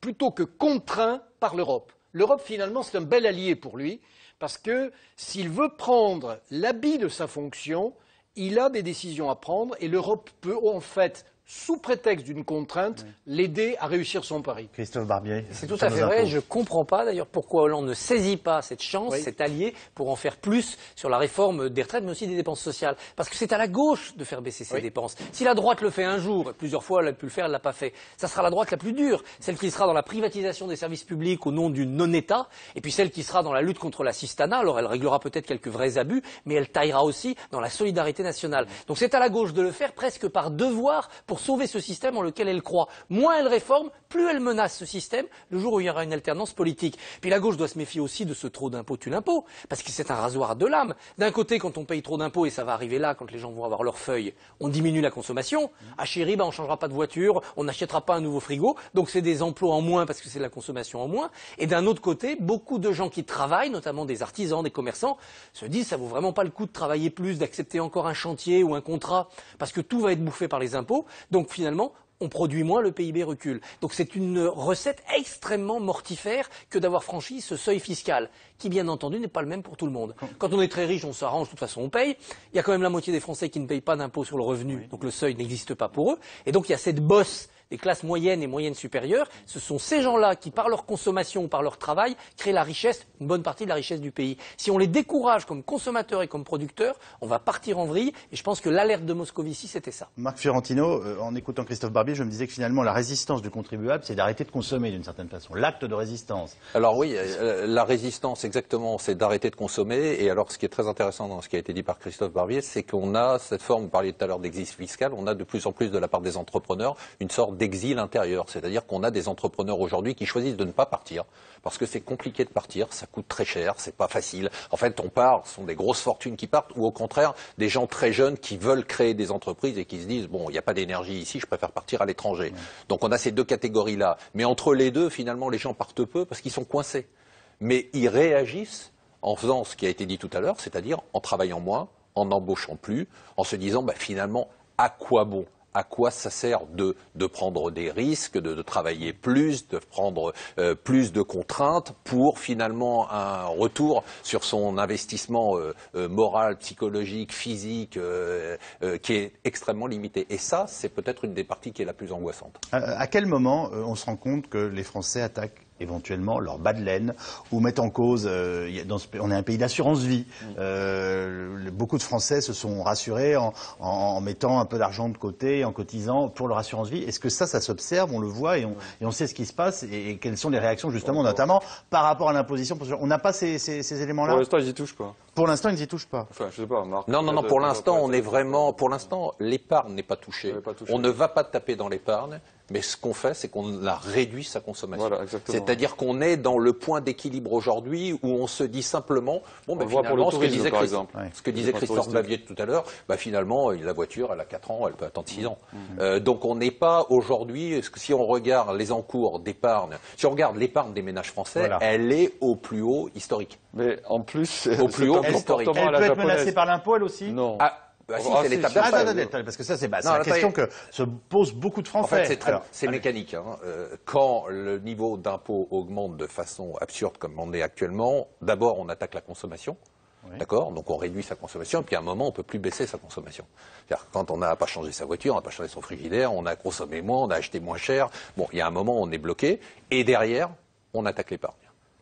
plutôt que contraint par l'Europe. L'Europe, finalement, c'est un bel allié pour lui, parce que s'il veut prendre l'habit de sa fonction, il a des décisions à prendre et l'Europe peut en fait, sous prétexte d'une contrainte, l'aider à réussir son pari. Christophe Barbier. C'est tout à fait vrai. Je ne comprends pas d'ailleurs pourquoi Hollande ne saisit pas cette chance, cet allié, pour en faire plus sur la réforme des retraites, mais aussi des dépenses sociales. Parce que c'est à la gauche de faire baisser ces dépenses. Si la droite le fait un jour, plusieurs fois elle a pu le faire, elle ne l'a pas fait, ça sera la droite la plus dure, celle qui sera dans la privatisation des services publics au nom du non-État, et puis celle qui sera dans la lutte contre l'assistanat. Alors elle réglera peut-être quelques vrais abus, mais elle taillera aussi dans la solidarité nationale. Donc c'est à la gauche de le faire presque par devoir pour pour sauver ce système dans lequel elle croit. Moins elle réforme, plus elle menace ce système le jour où il y aura une alternance politique. Puis la gauche doit se méfier aussi de ce trop d'impôt tue l'impôt, parce que c'est un rasoir de l'âme. D'un côté, quand on paye trop d'impôts, et ça va arriver là, quand les gens vont avoir leurs feuilles, on diminue la consommation. Ah chérie, on ne changera pas de voiture, on n'achètera pas un nouveau frigo, donc c'est des emplois en moins parce que c'est de la consommation en moins. Et d'un autre côté, beaucoup de gens qui travaillent, notamment des artisans, des commerçants, se disent ça vaut vraiment pas le coup de travailler plus, d'accepter encore un chantier ou un contrat, parce que tout va être bouffé par les impôts. Donc finalement, on produit moins, le PIB recule. Donc c'est une recette extrêmement mortifère que d'avoir franchi ce seuil fiscal, qui bien entendu n'est pas le même pour tout le monde. Quand on est très riche, on s'arrange, de toute façon on paye. Il y a quand même la moitié des Français qui ne payent pas d'impôt sur le revenu, donc le seuil n'existe pas pour eux. Et donc il y a cette bosse des classes moyennes et moyennes supérieures. Ce sont ces gens-là qui, par leur consommation ou par leur travail, créent la richesse, une bonne partie de la richesse du pays. Si on les décourage comme consommateurs et comme producteurs, on va partir en vrille. Et je pense que l'alerte de Moscovici, c'était ça. Marc Fiorentino, en écoutant Christophe Barbier, je me disais que finalement la résistance du contribuable, c'est d'arrêter de consommer d'une certaine façon. L'acte de résistance. Alors oui, la résistance, exactement, c'est d'arrêter de consommer. Et alors, ce qui est très intéressant dans ce qui a été dit par Christophe Barbier, c'est qu'on a cette forme, vous parliez tout à l'heure d'exil fiscal, on a de plus en plus de la part des entrepreneurs une sorte d'exil intérieur. C'est-à-dire qu'on a des entrepreneurs aujourd'hui qui choisissent de ne pas partir parce que c'est compliqué de partir, ça coûte très cher, c'est pas facile. En fait, on part, ce sont des grosses fortunes qui partent, ou au contraire, des gens très jeunes qui veulent créer des entreprises et qui se disent, bon, il n'y a pas d'énergie ici, je préfère partir à l'étranger. Donc on a ces deux catégories-là. Mais entre les deux, finalement, les gens partent peu parce qu'ils sont coincés. Mais ils réagissent en faisant ce qui a été dit tout à l'heure, c'est-à-dire en travaillant moins, en n'embauchant plus, en se disant, finalement, à quoi bon ? À quoi ça sert de prendre des risques, de travailler plus, de prendre plus de contraintes pour finalement un retour sur son investissement moral, psychologique, physique, qui est extrêmement limité. Et ça, c'est peut-être une des parties qui est la plus angoissante. À quel moment on se rend compte que les Français attaquent éventuellement leur bas de laine ou mettent en cause, on est un pays d'assurance vie, beaucoup de Français se sont rassurés en mettant un peu d'argent de côté, en cotisant pour leur assurance vie. Est-ce que ça s'observe, on le voit et on sait ce qui se passe et quelles sont les réactions justement, notamment par rapport à l'imposition? On n'a pas ces éléments-là? Pour l'instant, ils n'y touchent pas. Pour l'instant, ils n'y touchent pas. Enfin, je sais pas, Marc. Non, pour l'instant, on est vraiment, pour l'instant, l'épargne n'est pas touchée. On ne va pas taper dans l'épargne. Mais ce qu'on fait, c'est qu'on a réduit sa consommation. Voilà, c'est-à-dire qu'on est dans le point d'équilibre aujourd'hui où on se dit simplement, finalement, ce que disait Christophe Barbier tout à l'heure, finalement, la voiture, elle a 4 ans, elle peut attendre 6 ans. Donc on n'est pas aujourd'hui, si on regarde les encours d'épargne, si on regarde l'épargne des ménages français, elle est au plus haut historique. Mais en plus, au plus haut historique. Elle peut être menacée par l'impôt, elle aussi? Non. C'est l'étape d'après. Parce que ça, c'est la question que se posent beaucoup de Français. En fait, c'est mécanique. Quand le niveau d'impôt augmente de façon absurde comme on est actuellement, d'abord on attaque la consommation. Oui. D'accord? Donc on réduit sa consommation, et puis à un moment on ne peut plus baisser sa consommation. C'est-à-dire, quand on n'a pas changé sa voiture, on n'a pas changé son frigidaire, on a consommé moins, on a acheté moins cher. Bon, il y a un moment où on est bloqué, et derrière, on attaque l'épargne.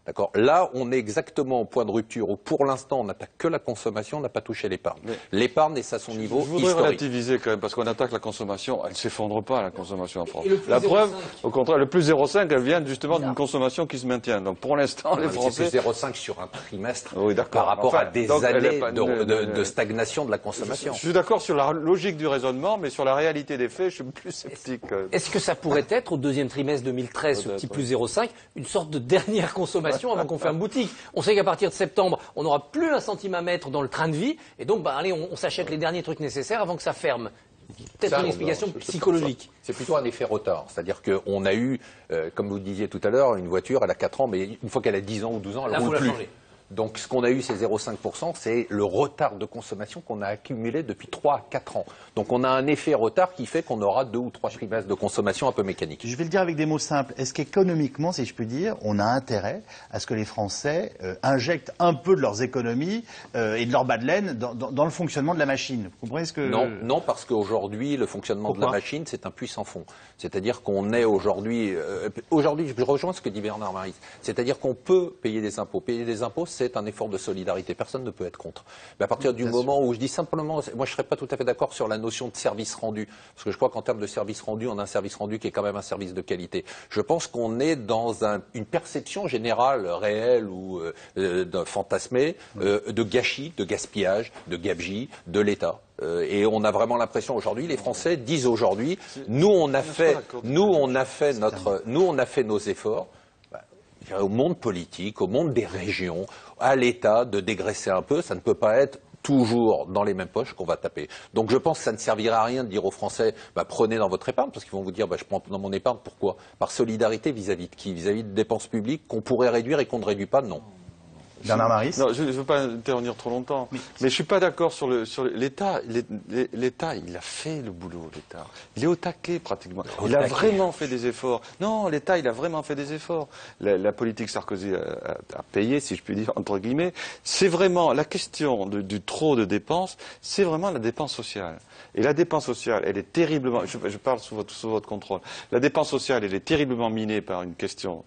D'accord. Là, on est exactement au point de rupture où, pour l'instant, on n'attaque que la consommation, on n'a pas touché l'épargne. L'épargne est à son niveau historique. Je voudrais relativiser quand même, parce qu'on attaque la consommation, elle ne s'effondre pas, la consommation en France. La preuve, au contraire, le plus 0,5, elle vient justement d'une consommation qui se maintient. Donc, pour l'instant, les Français... C'est 0,5 sur un trimestre par rapport à des années de stagnation de la consommation. Je suis d'accord sur la logique du raisonnement, mais sur la réalité des faits, je suis plus sceptique. Est-ce que ça pourrait être, au deuxième trimestre 2013, ce petit plus 0,5, une sorte de dernière consommation avant qu'on ferme boutique? On sait qu'à partir de septembre, on n'aura plus un centime à mettre dans le train de vie, et donc, allez, on s'achète les derniers trucs nécessaires avant que ça ferme. Peut-être une explication psychologique. C'est plutôt un effet retard. C'est-à-dire qu'on a eu, comme vous le disiez tout à l'heure, une voiture, elle a 4 ans, mais une fois qu'elle a 10 ans ou 12 ans, elle ne roule plus. Donc ce qu'on a eu, ces 0,5%, c'est le retard de consommation qu'on a accumulé depuis 3 à 4 ans. Donc on a un effet retard qui fait qu'on aura 2 ou 3 trimestres de consommation un peu mécanique. Je vais le dire avec des mots simples. Est-ce qu'économiquement, si je puis dire, on a intérêt à ce que les Français injectent un peu de leurs économies et de leur bas de laine dans le fonctionnement de la machine? Vous comprenez ce que... Non, parce qu'aujourd'hui, le fonctionnement de la machine, c'est un puits sans fond. C'est-à-dire qu'on est aujourd'hui... aujourd'hui, je rejoins ce que dit Bernard Maris. C'est-à-dire qu'on peut payer des impôts. Payer des impôts, c'est un effort de solidarité. Personne ne peut être contre. Mais à partir du moment où je dis simplement, moi je ne serais pas tout à fait d'accord sur la notion de service rendu, parce que je crois qu'en termes de service rendu, on a un service rendu qui est quand même un service de qualité. Je pense qu'on est dans une perception générale, réelle ou fantasmée, de gâchis, de gaspillage, de gabegie de l'État. Et on a vraiment l'impression aujourd'hui, les Français disent aujourd'hui, nous on a fait nos efforts. Au monde politique, au monde des régions, à l'État de dégraisser un peu, ça ne peut pas être toujours dans les mêmes poches qu'on va taper. Donc je pense que ça ne servira à rien de dire aux Français, prenez dans votre épargne, parce qu'ils vont vous dire, je prends dans mon épargne, pourquoi? Par solidarité vis-à-vis de qui? Vis-à-vis de dépenses publiques qu'on pourrait réduire et qu'on ne réduit pas? Non. Bernard Maris. Non, je ne veux pas intervenir trop longtemps, mais je ne suis pas d'accord sur l'État. L'État, il a fait le boulot, l'État. Il est au taquet, pratiquement. Il a vraiment fait des efforts. Non, l'État, il a vraiment fait des efforts. La politique Sarkozy a payé, si je puis dire, entre guillemets. C'est vraiment la question du trop de dépenses, c'est vraiment la dépense sociale. Et la dépense sociale, elle est terriblement, je parle sous votre contrôle, la dépense sociale, elle est terriblement minée par une question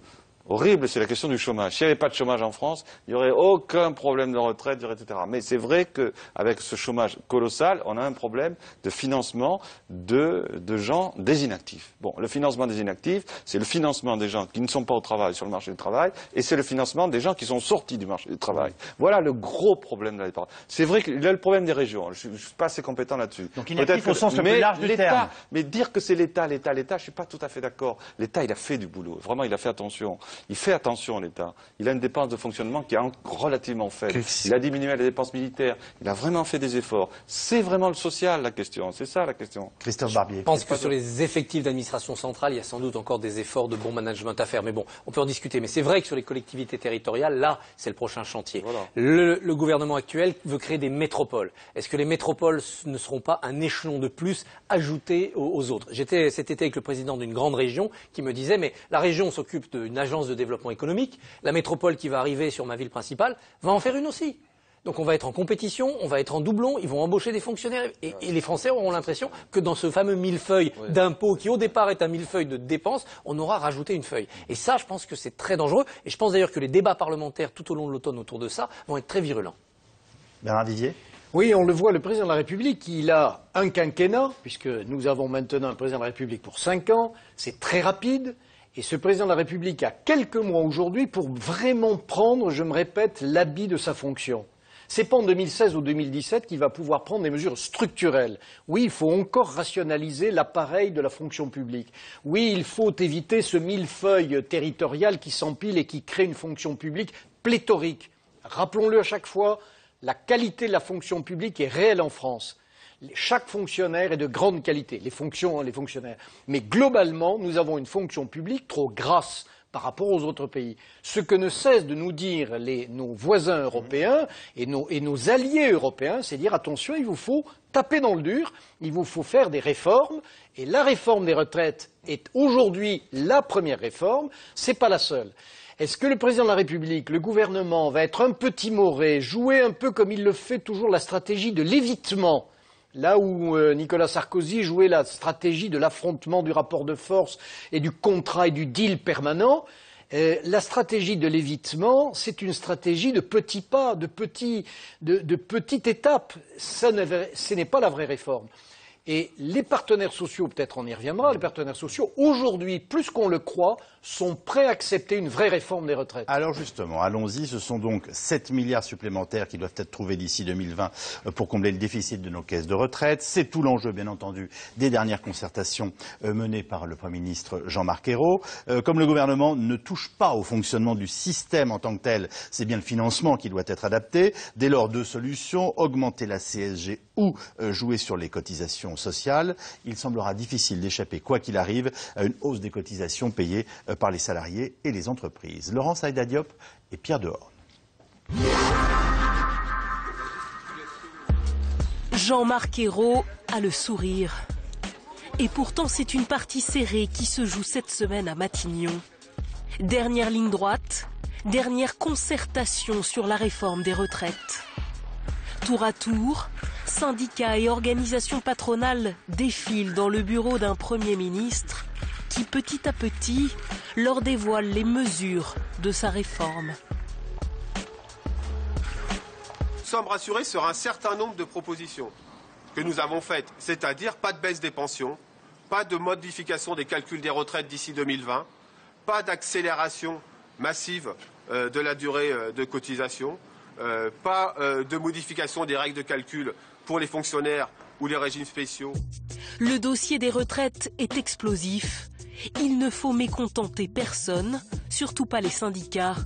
horrible, c'est la question du chômage. S'il n'y avait pas de chômage en France, il n'y aurait aucun problème de retraite, etc. Mais c'est vrai qu'avec ce chômage colossal, on a un problème de financement de gens des inactifs. Bon, le financement des inactifs, c'est le financement des gens qui ne sont pas au travail sur le marché du travail, et c'est le financement des gens qui sont sortis du marché du travail. Voilà le gros problème de l'État. C'est vrai qu'il a le problème des régions. Je ne suis pas assez compétent là-dessus. Donc inactif au sens le plus large du terme. Mais dire que c'est l'État, je ne suis pas tout à fait d'accord. L'État, il a fait du boulot. Vraiment, il a fait attention. Il fait attention, l'État. Il a une dépense de fonctionnement qui est relativement faible. Il a diminué les dépenses militaires. Il a vraiment fait des efforts. C'est vraiment le social, la question. C'est ça, la question. Christophe Barbier. Je pense que sur les effectifs d'administration centrale, il y a sans doute encore des efforts de bon management à faire. Mais bon, on peut en discuter. Mais c'est vrai que sur les collectivités territoriales, là, c'est le prochain chantier. Voilà. Le gouvernement actuel veut créer des métropoles. Est-ce que les métropoles ne seront pas un échelon de plus ajouté aux autres? J'étais cet été avec le président d'une grande région qui me disait, mais la région s'occupe d'une agence de développement économique, la métropole qui va arriver sur ma ville principale va en faire une aussi. Donc on va être en compétition, on va être en doublon, ils vont embaucher des fonctionnaires et les Français auront l'impression que dans ce fameux millefeuille d'impôts qui au départ est un millefeuille de dépenses, on aura rajouté une feuille. Et ça, je pense que c'est très dangereux et je pense d'ailleurs que les débats parlementaires tout au long de l'automne autour de ça vont être très virulents. Bernard Didier. Oui, on le voit, le président de la République, il a un quinquennat, puisque nous avons maintenant un président de la République pour 5 ans, c'est très rapide. Et ce président de la République a quelques mois aujourd'hui pour vraiment prendre, je me répète, l'habit de sa fonction. C'est pas en 2016 ou 2017 qu'il va pouvoir prendre des mesures structurelles. Oui, il faut encore rationaliser l'appareil de la fonction publique. Oui, il faut éviter ce millefeuille territorial qui s'empile et qui crée une fonction publique pléthorique. Rappelons-le à chaque fois, la qualité de la fonction publique est réelle en France. Chaque fonctionnaire est de grande qualité, les fonctionnaires. Mais globalement, nous avons une fonction publique trop grasse par rapport aux autres pays. Ce que ne cessent de nous dire nos voisins européens et nos alliés européens, c'est dire attention, il vous faut taper dans le dur, il vous faut faire des réformes, et la réforme des retraites est aujourd'hui la première réforme, c'est pas la seule. Est-ce que le président de la République, le gouvernement, va être un peu timoré, jouer un peu comme il le fait toujours la stratégie de l'évitement? Là où Nicolas Sarkozy jouait la stratégie de l'affrontement, du rapport de force et du contrat et du deal permanent, la stratégie de l'évitement, c'est une stratégie de petits pas, de petites étapes. Ce n'est pas la vraie réforme. Et les partenaires sociaux, peut-être on y reviendra, les partenaires sociaux, aujourd'hui, plus qu'on le croit, sont prêts à accepter une vraie réforme des retraites. Alors justement, allons-y, ce sont donc 7 milliards supplémentaires qui doivent être trouvés d'ici 2020 pour combler le déficit de nos caisses de retraite. C'est tout l'enjeu, bien entendu, des dernières concertations menées par le Premier ministre Jean-Marc Ayrault. Comme le gouvernement ne touche pas au fonctionnement du système en tant que tel, c'est bien le financement qui doit être adapté. Dès lors, 2 solutions, augmenter la CSG ou jouer sur les cotisations sociales. Il semblera difficile d'échapper, quoi qu'il arrive, à une hausse des cotisations payées par les salariés et les entreprises. Laurence Aïda Diop et Pierre Dehorne. Jean-Marc Ayrault a le sourire. Et pourtant, c'est une partie serrée qui se joue cette semaine à Matignon. Dernière ligne droite, dernière concertation sur la réforme des retraites. Tour à tour, syndicats et organisations patronales défilent dans le bureau d'un Premier ministre qui, petit à petit, leur dévoile les mesures de sa réforme. sommes rassurés sur un certain nombre de propositions que nous avons faites, c'est-à-dire pas de baisse des pensions, pas de modification des calculs des retraites d'ici 2020, pas d'accélération massive de la durée de cotisation, pas de modification des règles de calcul pour les fonctionnaires ou les régimes spéciaux. Le dossier des retraites est explosif. Il ne faut mécontenter personne, surtout pas les syndicats.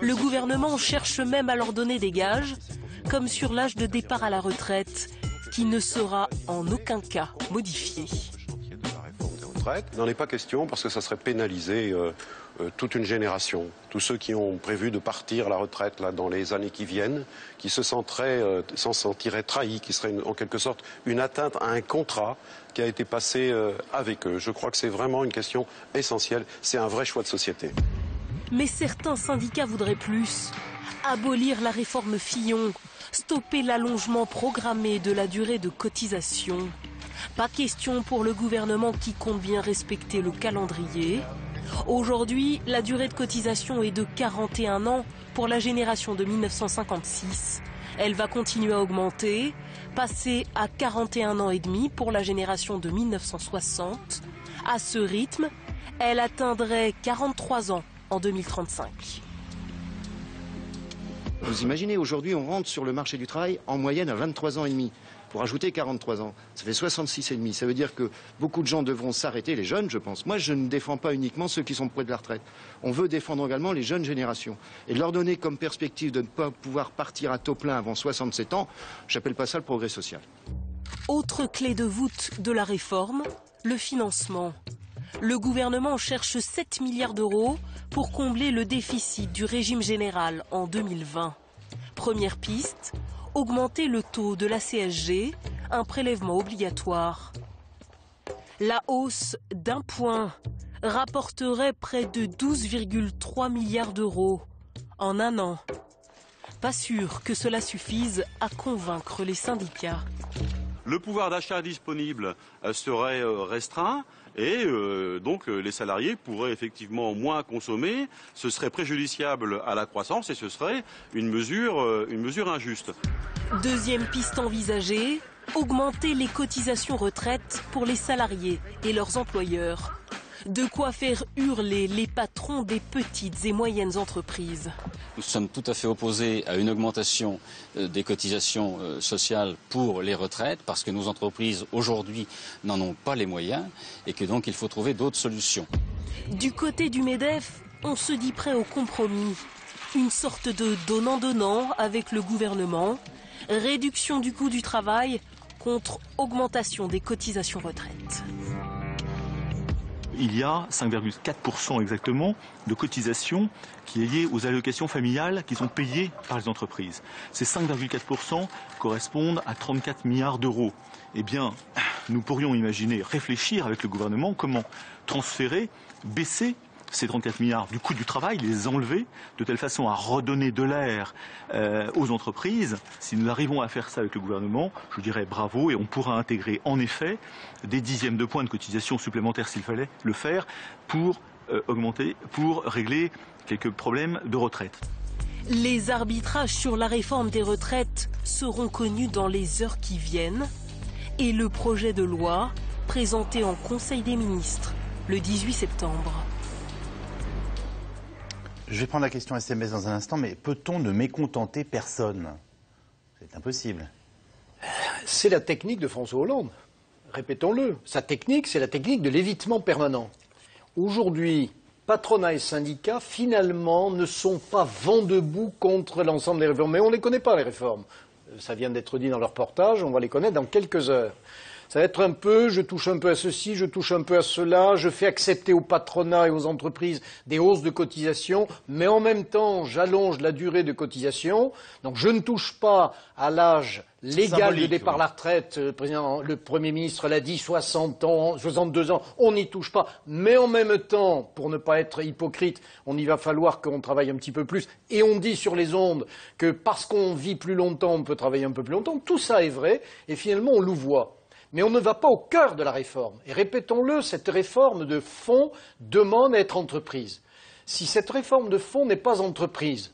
Le gouvernement cherche même à leur donner des gages, comme sur l'âge de départ à la retraite, qui ne sera en aucun cas modifié. Il n'en est pas question parce que ça serait pénaliser toute une génération. Tous ceux qui ont prévu de partir à la retraite là, dans les années qui viennent, qui s'en sentiraient trahis, qui serait en quelque sorte une atteinte à un contrat qui a été passé avec eux. Je crois que c'est vraiment une question essentielle. C'est un vrai choix de société. Mais certains syndicats voudraient plus. Abolir la réforme Fillon, stopper l'allongement programmé de la durée de cotisation. Pas question pour le gouvernement qui compte bien respecter le calendrier. Aujourd'hui, la durée de cotisation est de 41 ans pour la génération de 1956. Elle va continuer à augmenter, passer à 41 ans et demi pour la génération de 1960. À ce rythme, elle atteindrait 43 ans en 2035. Vous imaginez, aujourd'hui, on rentre sur le marché du travail en moyenne à 23 ans et demi. Pour ajouter 43 ans, ça fait 66 et demi. Ça veut dire que beaucoup de gens devront s'arrêter, les jeunes, je pense. Moi, je ne défends pas uniquement ceux qui sont près de la retraite. On veut défendre également les jeunes générations. Et leur donner comme perspective de ne pas pouvoir partir à taux plein avant 67 ans, j'appelle pas ça le progrès social. Autre clé de voûte de la réforme, le financement. Le gouvernement cherche 7 milliards d'euros pour combler le déficit du régime général en 2020. Première piste, augmenter le taux de la CSG, un prélèvement obligatoire. La hausse d'un point rapporterait près de 12,3 milliards d'euros en un an. Pas sûr que cela suffise à convaincre les syndicats. Le pouvoir d'achat disponible serait restreint et donc les salariés pourraient effectivement moins consommer. Ce serait préjudiciable à la croissance et ce serait une mesure injuste. Deuxième piste envisagée, augmenter les cotisations retraite pour les salariés et leurs employeurs. De quoi faire hurler les patrons des petites et moyennes entreprises. Nous sommes tout à fait opposés à une augmentation des cotisations sociales pour les retraites parce que nos entreprises aujourd'hui n'en ont pas les moyens et que donc il faut trouver d'autres solutions. Du côté du MEDEF, on se dit prêt au compromis. Une sorte de donnant-donnant avec le gouvernement. Réduction du coût du travail contre augmentation des cotisations retraite. Il y a 5,4% exactement de cotisations qui est liée aux allocations familiales qui sont payées par les entreprises. Ces 5,4% correspondent à 34 milliards d'euros. Eh bien, nous pourrions imaginer, réfléchir avec le gouvernement comment transférer, baisser ces 34 milliards du coût du travail, les enlever de telle façon à redonner de l'air aux entreprises. Si nous arrivons à faire ça avec le gouvernement, je dirais bravo et on pourra intégrer en effet des dixièmes de points de cotisation supplémentaires s'il fallait le faire pour régler quelques problèmes de retraite. Les arbitrages sur la réforme des retraites seront connus dans les heures qui viennent et le projet de loi présenté en Conseil des ministres le 18 septembre. Je vais prendre la question SMS dans un instant, mais peut-on ne mécontenter personne? C'est impossible. C'est la technique de François Hollande. Répétons-le. Sa technique, c'est la technique de l'évitement permanent. Aujourd'hui, patronat et syndicats, finalement, ne sont pas vent debout contre l'ensemble des réformes. Mais on ne les connaît pas, les réformes. Ça vient d'être dit dans le reportage, on va les connaître dans quelques heures. Ça va être un peu, je touche un peu à ceci, je touche un peu à cela, je fais accepter au patronat et aux entreprises des hausses de cotisation, mais en même temps, j'allonge la durée de cotisation. Donc je ne touche pas à l'âge légal de départ à la retraite. Le Premier ministre l'a dit, 60 ans, 62 ans, on n'y touche pas. Mais en même temps, pour ne pas être hypocrite, il va falloir qu'on travaille un petit peu plus. Et on dit sur les ondes que parce qu'on vit plus longtemps, on peut travailler un peu plus longtemps. Tout ça est vrai, et finalement on louvoie. Mais on ne va pas au cœur de la réforme. Et répétons-le, cette réforme de fond demande à être entreprise. Si cette réforme de fond n'est pas entreprise,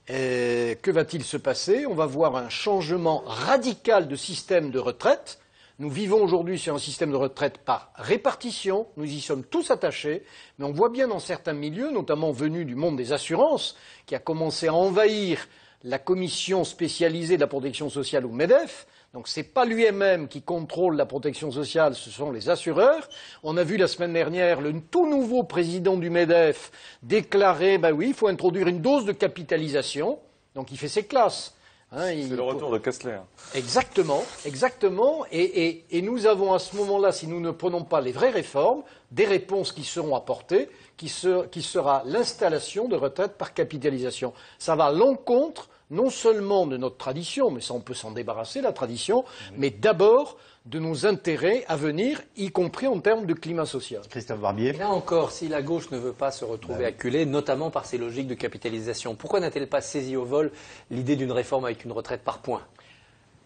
Que va-t-il se passer? On va voir un changement radical de système de retraite. Nous vivons aujourd'hui sur un système de retraite par répartition, nous y sommes tous attachés, mais on voit bien dans certains milieux, notamment venus du monde des assurances, qui a commencé à envahir la commission spécialisée de la protection sociale ou MEDEF. Donc ce n'est pas l'UMM qui contrôle la protection sociale, ce sont les assureurs. On a vu la semaine dernière le tout nouveau président du MEDEF déclarer, ben oui, il faut introduire une dose de capitalisation, donc il fait ses classes. C'est le retour de Kessler. Exactement, exactement. Et nous avons à ce moment-là, si nous ne prenons pas les vraies réformes, des réponses qui seront apportées, qui sera l'installation de retraite par capitalisation. Ça va à l'encontre non seulement de notre tradition, mais ça on peut s'en débarrasser, la tradition, mais d'abord de nos intérêts à venir, y compris en termes de climat social. Christophe Barbier. Et là encore, si la gauche ne veut pas se retrouver acculée, notamment par ces logiques de capitalisation, pourquoi n'a-t-elle pas saisi au vol l'idée d'une réforme avec une retraite par points?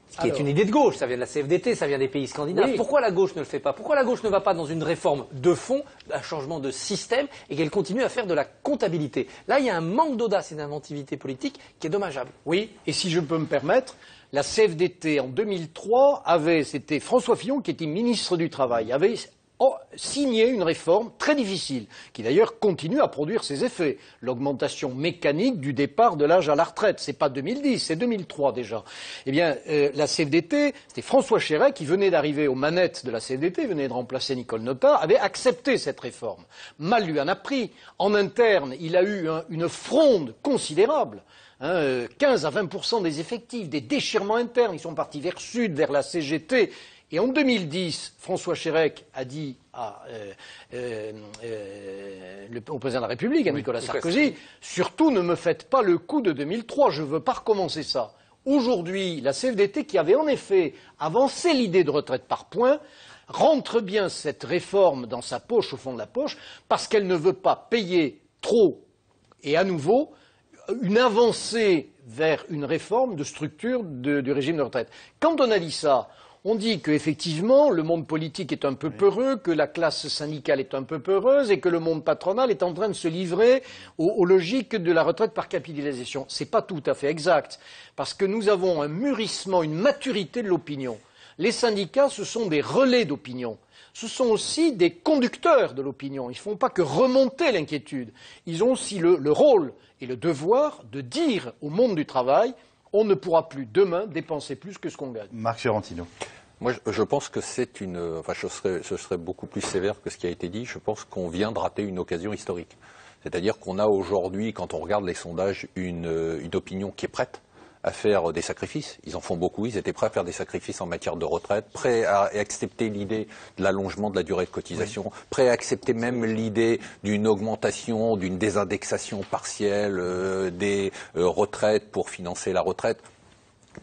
Ce qui est une idée de gauche, ça vient de la CFDT, ça vient des pays scandinaves. Oui. Pourquoi la gauche ne le fait pas? Pourquoi la gauche ne va pas dans une réforme de fond, un changement de système, et qu'elle continue à faire de la comptabilité? Là, il y a un manque d'audace et d'inventivité politique qui est dommageable. Oui, et si je peux me permettre, la CFDT en 2003 c'était François Fillon qui était ministre du Travail, avait signé une réforme très difficile, qui d'ailleurs continue à produire ses effets. L'augmentation mécanique du départ de l'âge à la retraite, c'est pas 2010, c'est 2003 déjà. Eh bien, la CFDT, c'était François Chérec qui venait d'arriver aux manettes de la CFDT, venait de remplacer Nicole Notat, avait accepté cette réforme. Mal lui en a pris. En interne, il a eu une fronde considérable. 15 à 20% des effectifs, des déchirements internes, ils sont partis vers Sud, vers la CGT. Et en 2010, François Chérec a dit au président de la République, à Nicolas Sarkozy, surtout ne me faites pas le coup de 2003, je ne veux pas recommencer ça. Aujourd'hui, la CFDT, qui avait en effet avancé l'idée de retraite par points, rentre bien cette réforme dans sa poche, au fond de la poche, parce qu'elle ne veut pas payer trop et à nouveau une avancée vers une réforme de structure du régime de retraite. Quand on a dit ça, on dit qu'effectivement, le monde politique est un peu peureux, que la classe syndicale est un peu peureuse et que le monde patronal est en train de se livrer aux logiques de la retraite par capitalisation. Ce n'est pas tout à fait exact, parce que nous avons un mûrissement, une maturité de l'opinion. Les syndicats, ce sont des relais d'opinion. Ce sont aussi des conducteurs de l'opinion. Ils ne font pas que remonter l'inquiétude. Ils ont aussi le rôle et le devoir de dire au monde du travail on ne pourra plus demain dépenser plus que ce qu'on gagne. Marc Fiorentino. Moi, je pense que c'est je serais beaucoup plus sévère que ce qui a été dit. Je pense qu'on vient de rater une occasion historique. C'est-à-dire qu'on a aujourd'hui, quand on regarde les sondages, une opinion qui est prête à faire des sacrifices. Ils en font beaucoup. Ils étaient prêts à faire des sacrifices en matière de retraite, prêts à accepter l'idée de l'allongement de la durée de cotisation, prêts à accepter même l'idée d'une augmentation, d'une désindexation partielle des retraites pour financer la retraite,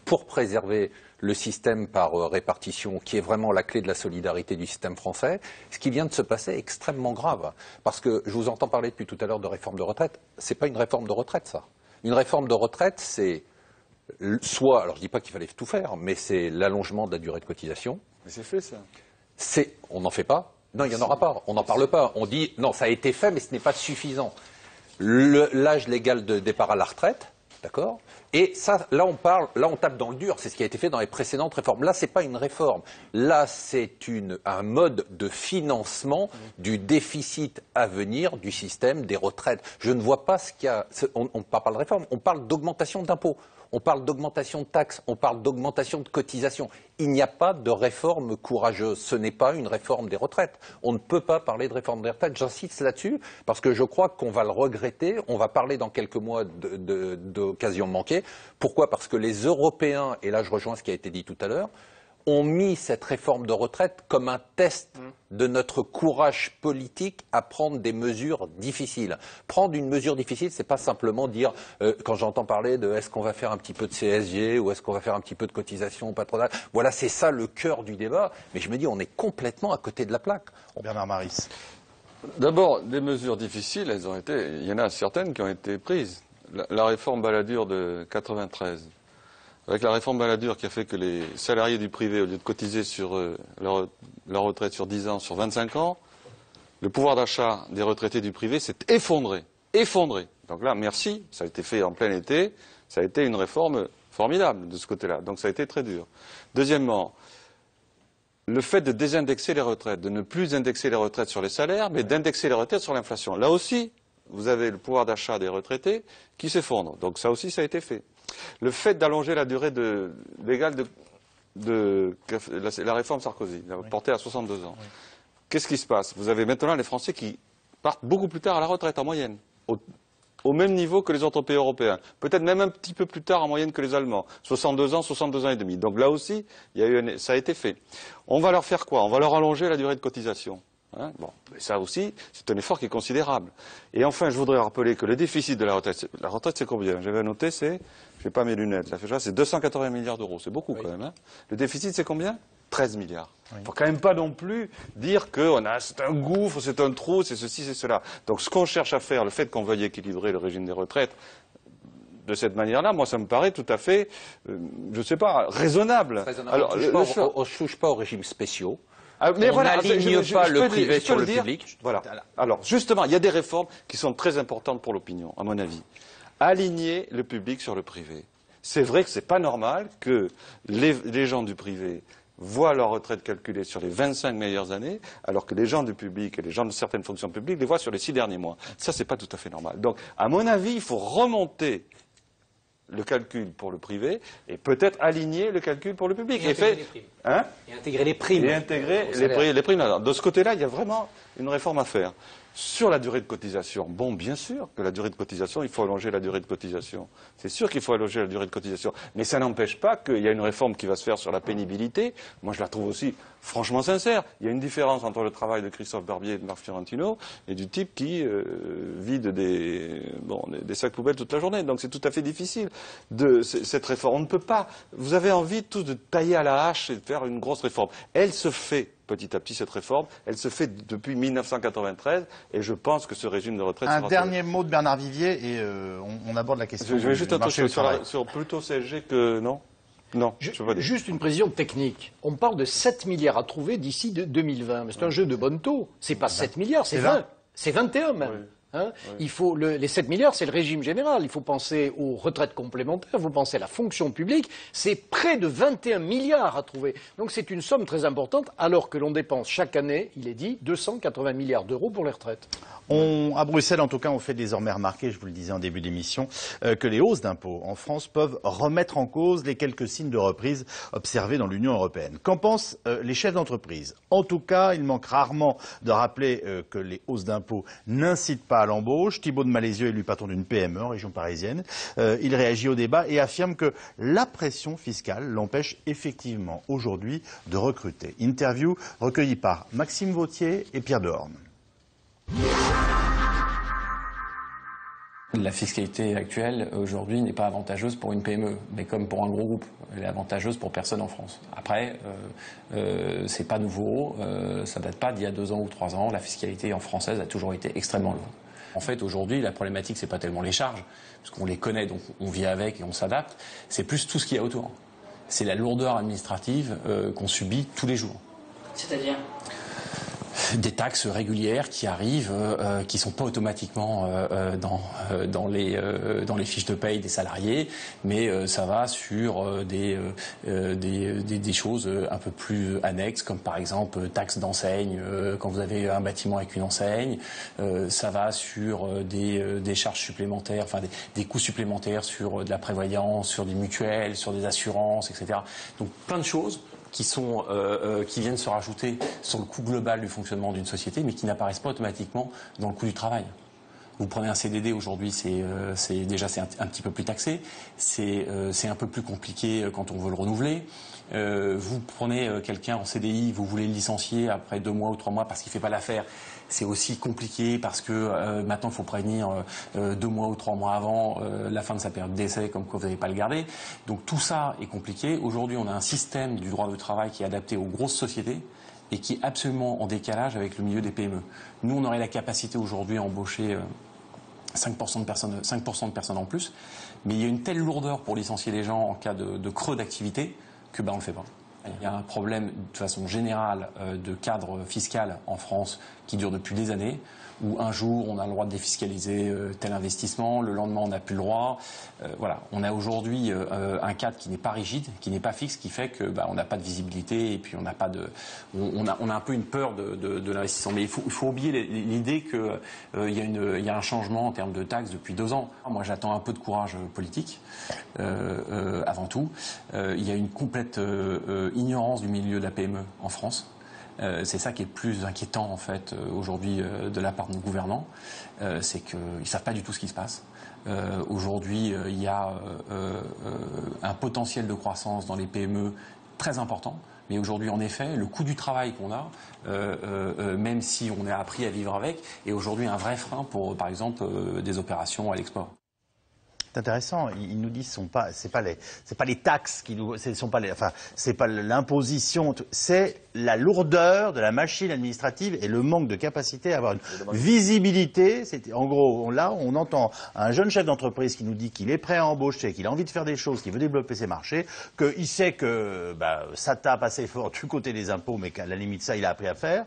pour préserver le système par répartition, qui est vraiment la clé de la solidarité du système français. Ce qui vient de se passer est extrêmement grave. Parce que je vous entends parler depuis tout à l'heure de réforme de retraite. C'est pas une réforme de retraite, ça. Une réforme de retraite, c'est soit, alors je dis pas qu'il fallait tout faire, mais c'est l'allongement de la durée de cotisation. Mais c'est fait, ça. On n'en fait pas. Non, il n'y en aura pas. On n'en parle pas. On dit, non, ça a été fait, mais ce n'est pas suffisant. L'âge légal de départ à la retraite, d'accord? Et ça, là, on tape dans le dur. C'est ce qui a été fait dans les précédentes réformes. Là, c'est pas une réforme. Là, c'est un mode de financement du déficit à venir du système des retraites. Je ne vois pas ce qu'il y a. On ne parle pas de réforme. On parle d'augmentation d'impôts. On parle d'augmentation de taxes, on parle d'augmentation de cotisations. Il n'y a pas de réforme courageuse. Ce n'est pas une réforme des retraites. On ne peut pas parler de réforme des retraites. J'insiste là-dessus parce que je crois qu'on va le regretter. On va parler dans quelques mois d'occasions manquées. Pourquoi? Parce que les Européens, et là je rejoins ce qui a été dit tout à l'heure, ont mis cette réforme de retraite comme un test de notre courage politique à prendre des mesures difficiles. Prendre une mesure difficile, c'est pas simplement dire, quand j'entends parler de est-ce qu'on va faire un petit peu de CSG ou est-ce qu'on va faire un petit peu de cotisation patronale, voilà, c'est ça le cœur du débat. Mais je me dis, on est complètement à côté de la plaque. Bernard Maris. D'abord, des mesures difficiles, il y en a certaines qui ont été prises. La réforme Balladur de 93. Avec la réforme Balladur qui a fait que les salariés du privé, au lieu de cotiser sur leur retraite sur 10 ans, sur 25 ans, le pouvoir d'achat des retraités du privé s'est effondré. Donc là, merci, ça a été fait en plein été, ça a été une réforme formidable de ce côté-là. Donc ça a été très dur. Deuxièmement, le fait de désindexer les retraites, de ne plus indexer les retraites sur les salaires, mais d'indexer les retraites sur l'inflation. Là aussi, vous avez le pouvoir d'achat des retraités qui s'effondre. Donc ça aussi, ça a été fait. Le fait d'allonger la durée légale de la réforme Sarkozy, portée à 62 ans. Qu'est-ce qui se passe? Vous avez maintenant les Français qui partent beaucoup plus tard à la retraite, en moyenne, au même niveau que les autres pays européens. Peut-être même un petit peu plus tard en moyenne que les Allemands. 62 ans et demi. Donc là aussi, ça a été fait. On va leur faire quoi? On va leur allonger la durée de cotisation. Hein, bon, ça aussi, c'est un effort qui est considérable. Et enfin, je voudrais rappeler que le déficit de la retraite, c'est combien? J'avais noté, je n'ai pas mes lunettes, là, c'est 280 milliards d'euros. C'est beaucoup quand même. Hein. Le déficit, c'est combien? 13 milliards. Il ne faut quand même pas non plus dire que c'est un gouffre, c'est un trou, c'est ceci, c'est cela. Donc ce qu'on cherche à faire, le fait qu'on veuille équilibrer le régime des retraites de cette manière-là, moi ça me paraît tout à fait, je ne sais pas, raisonnable. Alors, on ne touche pas aux régimes spéciaux. Mais on n'aligne pas le privé sur le public. Voilà. Alors justement, il y a des réformes qui sont très importantes pour l'opinion, à mon avis. Aligner le public sur le privé. C'est vrai que ce n'est pas normal que les gens du privé voient leur retraite calculée sur les 25 meilleures années, alors que les gens du public et les gens de certaines fonctions publiques les voient sur les 6 derniers mois. Ça, c'est pas tout à fait normal. Donc, à mon avis, il faut remonter le calcul pour le privé et peut-être aligner le calcul pour le public. Et intégrer les primes. Hein? Et intégrer les primes. Et intégrer les primes. Alors, de ce côté-là, il y a vraiment une réforme à faire. Sur la durée de cotisation, bon, bien sûr que la durée de cotisation, il faut allonger la durée de cotisation. C'est sûr qu'il faut allonger la durée de cotisation. Mais ça n'empêche pas qu'il y a une réforme qui va se faire sur la pénibilité. Moi, je la trouve aussi franchement sincère. Il y a une différence entre le travail de Christophe Barbier et de Marc Fiorentino et du type qui vide des sacs poubelles toute la journée. Donc c'est tout à fait difficile cette réforme. On ne peut pas. Vous avez envie tous de tailler à la hache et de faire une grosse réforme. Elle se fait petit à petit, cette réforme. Elle se fait depuis 1993 et je pense que ce régime de retraite sera... Un dernier mot de Bernard Vivier et on aborde la question je vais juste du marché du travail. sur plutôt CSG que... Non, juste une précision technique. On parle de 7 milliards à trouver d'ici 2020. Mais c'est un jeu de bonne taux. C'est pas 7 milliards, c'est 20. C'est 21 même. Oui. Hein, il faut les 7 milliards, c'est le régime général. Il faut penser aux retraites complémentaires, il faut penser à la fonction publique. C'est près de 21 milliards à trouver. Donc c'est une somme très importante, alors que l'on dépense chaque année, il est dit, 280 milliards d'euros pour les retraites. À Bruxelles, en tout cas, on fait désormais remarquer, je vous le disais en début d'émission, que les hausses d'impôts en France peuvent remettre en cause les quelques signes de reprise observés dans l'Union européenne. Qu'en pensent les chefs d'entreprise? En tout cas, il manque rarement de rappeler que les hausses d'impôts n'incitent pas à l'embauche. Thibault de Malézieux, élu patron d'une PME en région parisienne, il réagit au débat et affirme que la pression fiscale l'empêche effectivement aujourd'hui de recruter. Interview recueillie par Maxime Vautier et Pierre Dehorne. La fiscalité actuelle, aujourd'hui, n'est pas avantageuse pour une PME, mais comme pour un gros groupe. Elle est avantageuse pour personne en France. Après, c'est pas nouveau, ça date pas d'il y a 2 ans ou 3 ans. La fiscalité française a toujours été extrêmement lourde. En fait, aujourd'hui, la problématique, c'est pas tellement les charges, parce qu'on les connaît, donc on vit avec et on s'adapte. C'est plus tout ce qu'il y a autour. C'est la lourdeur administrative qu'on subit tous les jours. C'est-à-dire ? Des taxes régulières qui arrivent, qui sont pas automatiquement dans les fiches de paye des salariés, mais ça va sur des choses un peu plus annexes, comme par exemple taxes d'enseigne quand vous avez un bâtiment avec une enseigne. Ça va sur des charges supplémentaires, enfin des coûts supplémentaires sur de la prévoyance, sur des mutuelles, sur des assurances, etc. Donc plein de choses qui viennent se rajouter sur le coût global du fonctionnement d'une société, mais qui n'apparaissent pas automatiquement dans le coût du travail. Vous prenez un CDD aujourd'hui, c'est un petit peu plus taxé, c'est un peu plus compliqué quand on veut le renouveler. Vous prenez quelqu'un en CDI, vous voulez le licencier après 2 mois ou 3 mois parce qu'il ne fait pas l'affaire. C'est aussi compliqué parce que maintenant il faut prévenir 2 mois ou 3 mois avant la fin de sa période d'essai, comme quoi vous n'allez pas le garder. Donc tout ça est compliqué. Aujourd'hui, on a un système du droit du travail qui est adapté aux grosses sociétés et qui est absolument en décalage avec le milieu des PME. Nous, on aurait la capacité aujourd'hui à embaucher 5% de personnes en plus, mais il y a une telle lourdeur pour licencier les gens en cas de creux d'activité que on ne le fait pas. Il y a un problème de façon générale de cadre fiscal en France qui dure depuis des années, où un jour on a le droit de défiscaliser tel investissement, le lendemain on n'a plus le droit. Voilà, on a aujourd'hui un cadre qui n'est pas rigide, qui n'est pas fixe, qui fait que on n'a pas de visibilité et puis on n'a pas de, on a un peu une peur de l'investissement. Mais il faut oublier l'idée que il y a un changement en termes de taxes depuis 2 ans. Moi j'attends un peu de courage politique avant tout. Il y a une complète ignorance du milieu de la PME en France. C'est ça qui est le plus inquiétant en fait aujourd'hui de la part de nos gouvernants, c'est qu'ils ne savent pas du tout ce qui se passe. Aujourd'hui, il y a un potentiel de croissance dans les PME très important, mais aujourd'hui, en effet, le coût du travail qu'on a, même si on a appris à vivre avec, est aujourd'hui un vrai frein pour, par exemple, des opérations à l'export. C'est intéressant. Ils nous disent c'est pas les taxes qui nous, c'est pas l'imposition, c'est la lourdeur de la machine administrative et le manque de capacité à avoir une visibilité. En gros, là, on entend un jeune chef d'entreprise qui nous dit qu'il est prêt à embaucher, qu'il a envie de faire des choses, qu'il veut développer ses marchés, qu'il sait que ça tape assez fort du côté des impôts, mais qu'à la limite ça, il a appris à faire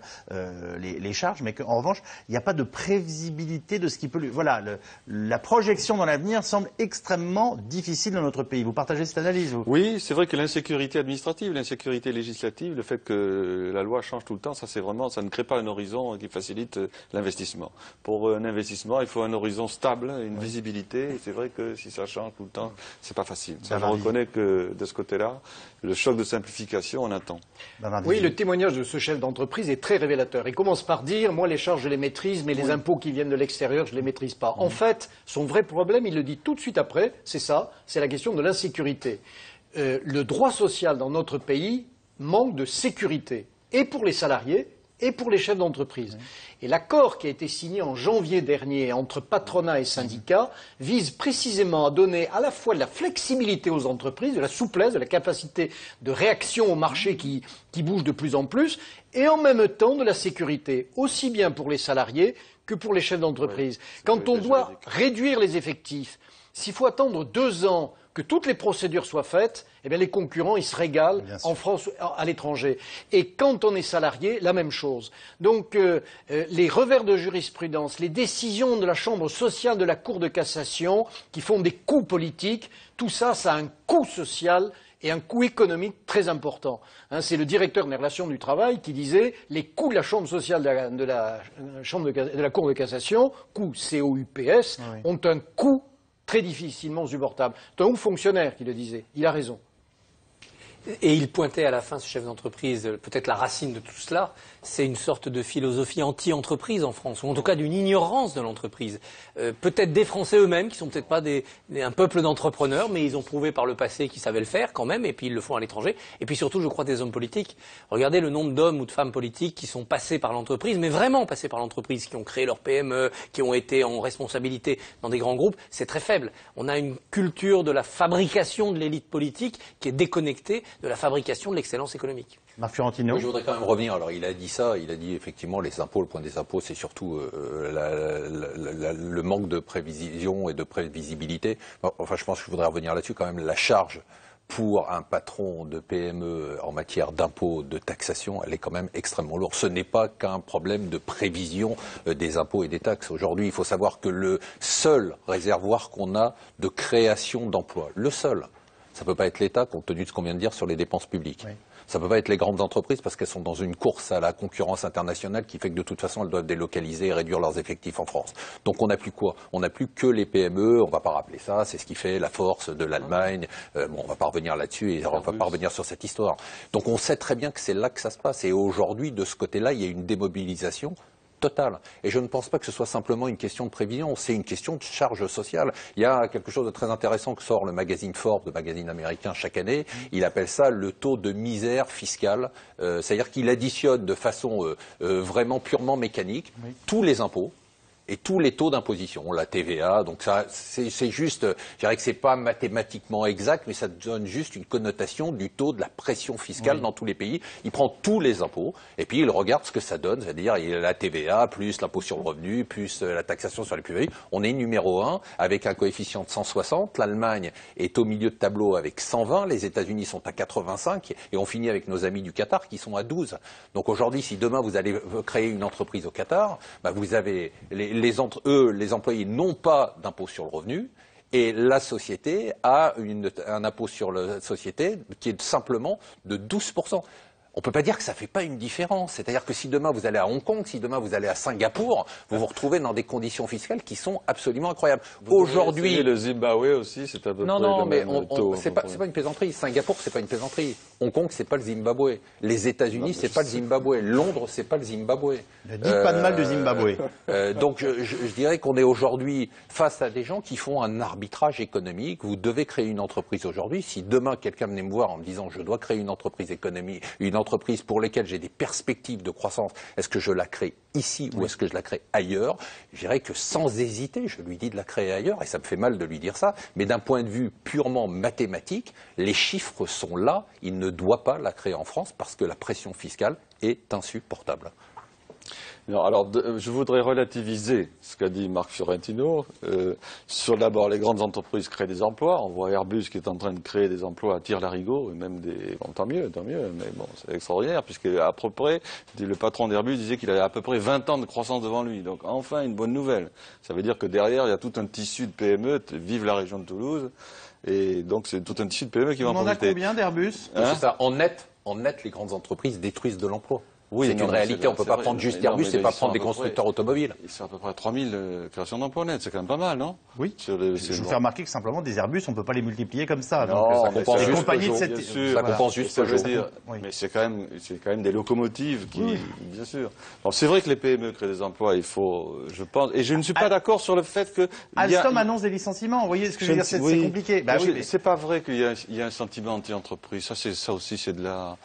les charges, mais qu'en revanche, il n'y a pas de prévisibilité de ce qui peut lui. Voilà, la projection dans l'avenir semble extrêmement difficile dans notre pays. Vous partagez cette analyse, vous ? Oui, c'est vrai que l'insécurité administrative, l'insécurité législative, le fait que la loi change tout le temps, ça ne crée pas un horizon qui facilite l'investissement. Pour un investissement, il faut un horizon stable, une visibilité. Et c'est vrai que si ça change tout le temps, c'est pas facile. Ça, je reconnais que de ce côté-là, le choc de simplification, on attend. Oui, le témoignage de ce chef d'entreprise est très révélateur. Il commence par dire, moi les charges je les maîtrise, mais les impôts qui viennent de l'extérieur, je les maîtrise pas. En fait, son vrai problème, il le dit tout de suite après, c'est ça, c'est la question de l'insécurité. Le droit social dans notre pays manque de sécurité, et pour les salariés, et pour les chefs d'entreprise. Et l'accord qui a été signé en janvier dernier entre patronat et syndicats vise précisément à donner à la fois de la flexibilité aux entreprises, de la souplesse, de la capacité de réaction au marché qui bouge de plus en plus, et en même temps de la sécurité, aussi bien pour les salariés que pour les chefs d'entreprise. Quand on doit réduire les effectifs, s'il faut attendre 2 ans que toutes les procédures soient faites, eh bien les concurrents, ils se régalent en France, à l'étranger. Et quand on est salarié, la même chose. Donc les revers de jurisprudence, les décisions de la Chambre sociale de la Cour de cassation qui font des coups politiques, tout ça, ça a un coût social et un coût économique très important. C'est le directeur des relations du travail qui disait les coûts de la Chambre sociale de la Cour de cassation, coûts COUPS, ont un coût très difficilement supportable. C'est un haut fonctionnaire qui le disait. Il a raison. Et il pointait à la fin, ce chef d'entreprise, peut-être la racine de tout cela, c'est une sorte de philosophie anti-entreprise en France, ou en tout cas d'une ignorance de l'entreprise. Peut-être des Français eux-mêmes, qui sont peut-être pas un peuple d'entrepreneurs, mais ils ont prouvé par le passé qu'ils savaient le faire quand même, et puis ils le font à l'étranger. Et puis surtout, je crois, des hommes politiques. Regardez le nombre d'hommes ou de femmes politiques qui sont passés par l'entreprise, mais vraiment passés par l'entreprise, qui ont créé leur PME, qui ont été en responsabilité dans des grands groupes. C'est très faible. On a une culture de la fabrication de l'élite politique qui est déconnectée de la fabrication de l'excellence économique. Marc Fiorentino. Je voudrais quand même revenir. Alors, il a dit ça, il a dit effectivement les impôts, le point des impôts, c'est surtout le manque de prévision et de prévisibilité. Enfin, je pense que je voudrais revenir là-dessus quand même. La charge pour un patron de PME en matière d'impôts, de taxation, elle est quand même extrêmement lourde. Ce n'est pas qu'un problème de prévision des impôts et des taxes. Aujourd'hui, il faut savoir que le seul réservoir qu'on a de création d'emplois, le seul, ça ne peut pas être l'État, compte tenu de ce qu'on vient de dire sur les dépenses publiques. Oui. Ça ne peut pas être les grandes entreprises parce qu'elles sont dans une course à la concurrence internationale qui fait que de toute façon elles doivent délocaliser et réduire leurs effectifs en France. Donc on n'a plus quoi? On n'a plus que les PME, on ne va pas rappeler ça, c'est ce qui fait la force de l'Allemagne. On ne va pas revenir là-dessus et on ne va pas revenir sur cette histoire. Donc on sait très bien que c'est là que ça se passe et aujourd'hui de ce côté-là il y a une démobilisation totale. Et je ne pense pas que ce soit simplement une question de prévision, c'est une question de charge sociale. Il y a quelque chose de très intéressant que sort le magazine Forbes, le magazine américain, chaque année. Il appelle ça le taux de misère fiscale. C'est-à-dire qu'il additionne de façon vraiment purement mécanique tous les impôts, et tous les taux d'imposition, la TVA, donc ça, c'est juste, je dirais que c'est pas mathématiquement exact, mais ça donne juste une connotation du taux de la pression fiscale dans tous les pays. Il prend tous les impôts, et puis il regarde ce que ça donne, c'est-à-dire il y a la TVA, plus l'impôt sur le revenu, plus la taxation sur les plus-values. On est numéro 1, avec un coefficient de 160, l'Allemagne est au milieu de tableau avec 120, les États-Unis sont à 85, et on finit avec nos amis du Qatar qui sont à 12. Donc aujourd'hui, si demain vous allez créer une entreprise au Qatar, bah vous avez les employés n'ont pas d'impôt sur le revenu et la société a un impôt sur la société qui est simplement de 12%. On ne peut pas dire que ça ne fait pas une différence. C'est-à-dire que si demain vous allez à Hong Kong, si demain vous allez à Singapour, vous vous retrouvez dans des conditions fiscales qui sont absolument incroyables. Aujourd'hui, le Zimbabwe aussi, c'est à peu près le même taux. C'est pas une plaisanterie. Singapour, c'est pas une plaisanterie. Hong Kong, c'est pas le Zimbabwe. Les États-Unis, c'est pas le Zimbabwe. Londres, c'est pas le Zimbabwe. Ne dites pas de mal du Zimbabwe. Donc je dirais qu'on est aujourd'hui face à des gens qui font un arbitrage économique. Vous devez créer une entreprise aujourd'hui. Si demain quelqu'un venait me voir en me disant je dois créer une entreprise économique, une entreprise pour lesquelles j'ai des perspectives de croissance, est-ce que je la crée ici ou est-ce que je la crée ailleurs? Je dirais que sans hésiter, je lui dis de la créer ailleurs, et ça me fait mal de lui dire ça, mais d'un point de vue purement mathématique, les chiffres sont là, il ne doit pas la créer en France parce que la pression fiscale est insupportable. Non, alors, je voudrais relativiser ce qu'a dit Marc Fiorentino sur d'abord les grandes entreprises créent des emplois. On voit Airbus qui est en train de créer des emplois à tire-larigot et même des. Bon, tant mieux, mais bon, c'est extraordinaire puisque à peu près, le patron d'Airbus disait qu'il avait à peu près 20 ans de croissance devant lui. Donc enfin une bonne nouvelle. Ça veut dire que derrière il y a tout un tissu de PME. Vive la région de Toulouse. Et donc c'est tout un tissu de PME qui va en profiter. On en a combien d'Airbus? C'est ça. En net, les grandes entreprises détruisent de l'emploi. Oui, c'est une réalité, on ne peut pas prendre juste Airbus et pas prendre des constructeurs automobiles. Ils sont à peu près à 3000 créations d'emplois nettes, c'est quand même pas mal, non? Oui. Je vous fais remarquer que simplement des Airbus, on ne peut pas les multiplier comme ça. Non, donc, ça compense les juste compagnies de cette... Ça compense juste ce que je veux dire. Oui. Mais c'est quand même des locomotives qui, bien sûr. Bon, c'est vrai que les PME créent des emplois, il faut, je pense, et je ne suis pas d'accord sur le fait que... Alstom annonce des licenciements, vous voyez ce que je veux dire, c'est compliqué. Bah, c'est pas vrai qu'il y a un sentiment anti-entreprise, ça aussi c'est de la...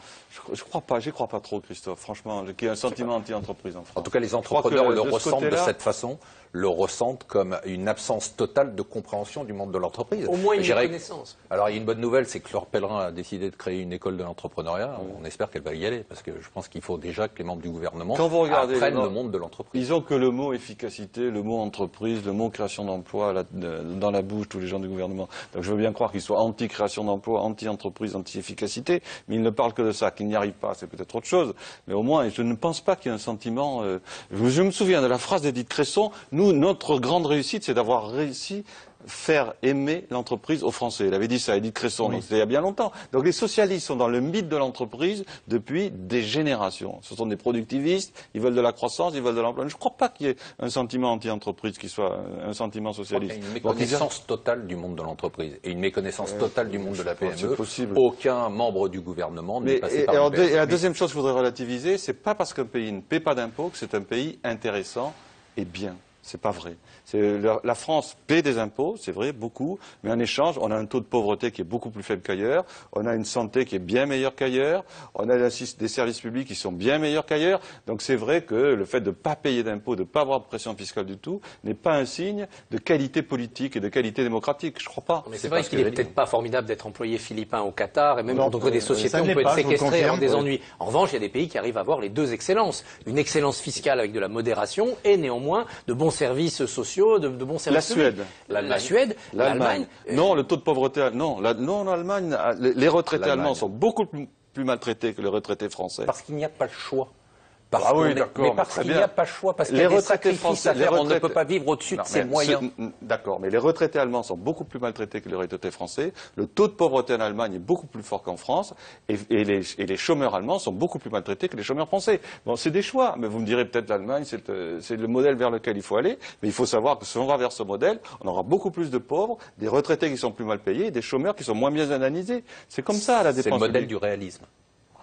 Je crois pas, j'y crois pas trop, Christophe, franchement, qu'il y a un sentiment anti-entreprise en France. En tout cas, les entrepreneurs le ressentent de cette façon, le ressentent comme une absence totale de compréhension du monde de l'entreprise. Au moins une connaissance. Alors, il y a une bonne nouvelle, c'est que Laure Pellerin a décidé de créer une école de l'entrepreneuriat. On espère qu'elle va y aller, parce que je pense qu'il faut déjà que les membres du gouvernement apprennent le monde de l'entreprise. Ils ont que le mot efficacité, le mot entreprise, le mot création d'emploi dans la bouche, tous les gens du gouvernement. Donc je veux bien croire qu'ils soient anti-création d'emploi, anti-entreprise, anti-efficacité, mais ils ne parlent que de ça. Qu'ils n'y arrivent pas, c'est peut-être autre chose. Mais au moins, je ne pense pas qu'il y ait un sentiment... Je me souviens de la phrase d'Édith Cresson, nous, notre grande réussite, c'est d'avoir réussi faire aimer l'entreprise aux Français. Elle avait dit ça, Édith Cresson, donc c'était il y a bien longtemps. Donc les socialistes sont dans le mythe de l'entreprise depuis des générations. Ce sont des productivistes, ils veulent de la croissance, ils veulent de l'emploi. Je ne crois pas qu'il y ait un sentiment anti-entreprise qui soit un sentiment socialiste. Il y a une méconnaissance totale du monde de l'entreprise et une méconnaissance totale du monde de la PME. C'est possible. Aucun membre du gouvernement n'est passé par une PME. Et la deuxième chose que je voudrais relativiser, c'est pas parce qu'un pays ne paie pas d'impôts que c'est un pays intéressant et bien. C'est pas vrai. La France paie des impôts, c'est vrai, beaucoup, mais en échange, on a un taux de pauvreté qui est beaucoup plus faible qu'ailleurs, on a une santé qui est bien meilleure qu'ailleurs, on a des services publics qui sont bien meilleurs qu'ailleurs. Donc c'est vrai que le fait de ne pas payer d'impôts, de ne pas avoir de pression fiscale du tout, n'est pas un signe de qualité politique et de qualité démocratique. Je crois pas. Mais c'est vrai qu'il n'est peut-être pas formidable d'être employé philippin au Qatar, et même dans des sociétés, on peut être séquestré avant des ennuis. En revanche, il y a des pays qui arrivent à avoir les deux excellences. Une excellence fiscale avec de la modération et néanmoins de bons services sociaux, de bons services. La Suède. La Suède, l'Allemagne. Non, le taux de pauvreté. Non, l'Allemagne. Les retraités allemands sont beaucoup plus maltraités que les retraités français. Parce qu'il n'y a pas le choix. Oui, d'accord. Mais parce qu'il n'y a pas le choix, parce qu'il y a des sacrifices à faire, on ne peut pas vivre au-dessus de ses moyens. D'accord, mais les retraités allemands sont beaucoup plus maltraités que les retraités français. Le taux de pauvreté en Allemagne est beaucoup plus fort qu'en France, et les chômeurs allemands sont beaucoup plus maltraités que les chômeurs français. Bon, c'est des choix, mais vous me direz peut-être l'Allemagne, c'est le modèle vers lequel il faut aller, mais il faut savoir que si on va vers ce modèle, on aura beaucoup plus de pauvres, des retraités qui sont plus mal payés, et des chômeurs qui sont moins bien indemnisés. C'est comme ça la dépense. C'est le modèle du réalisme.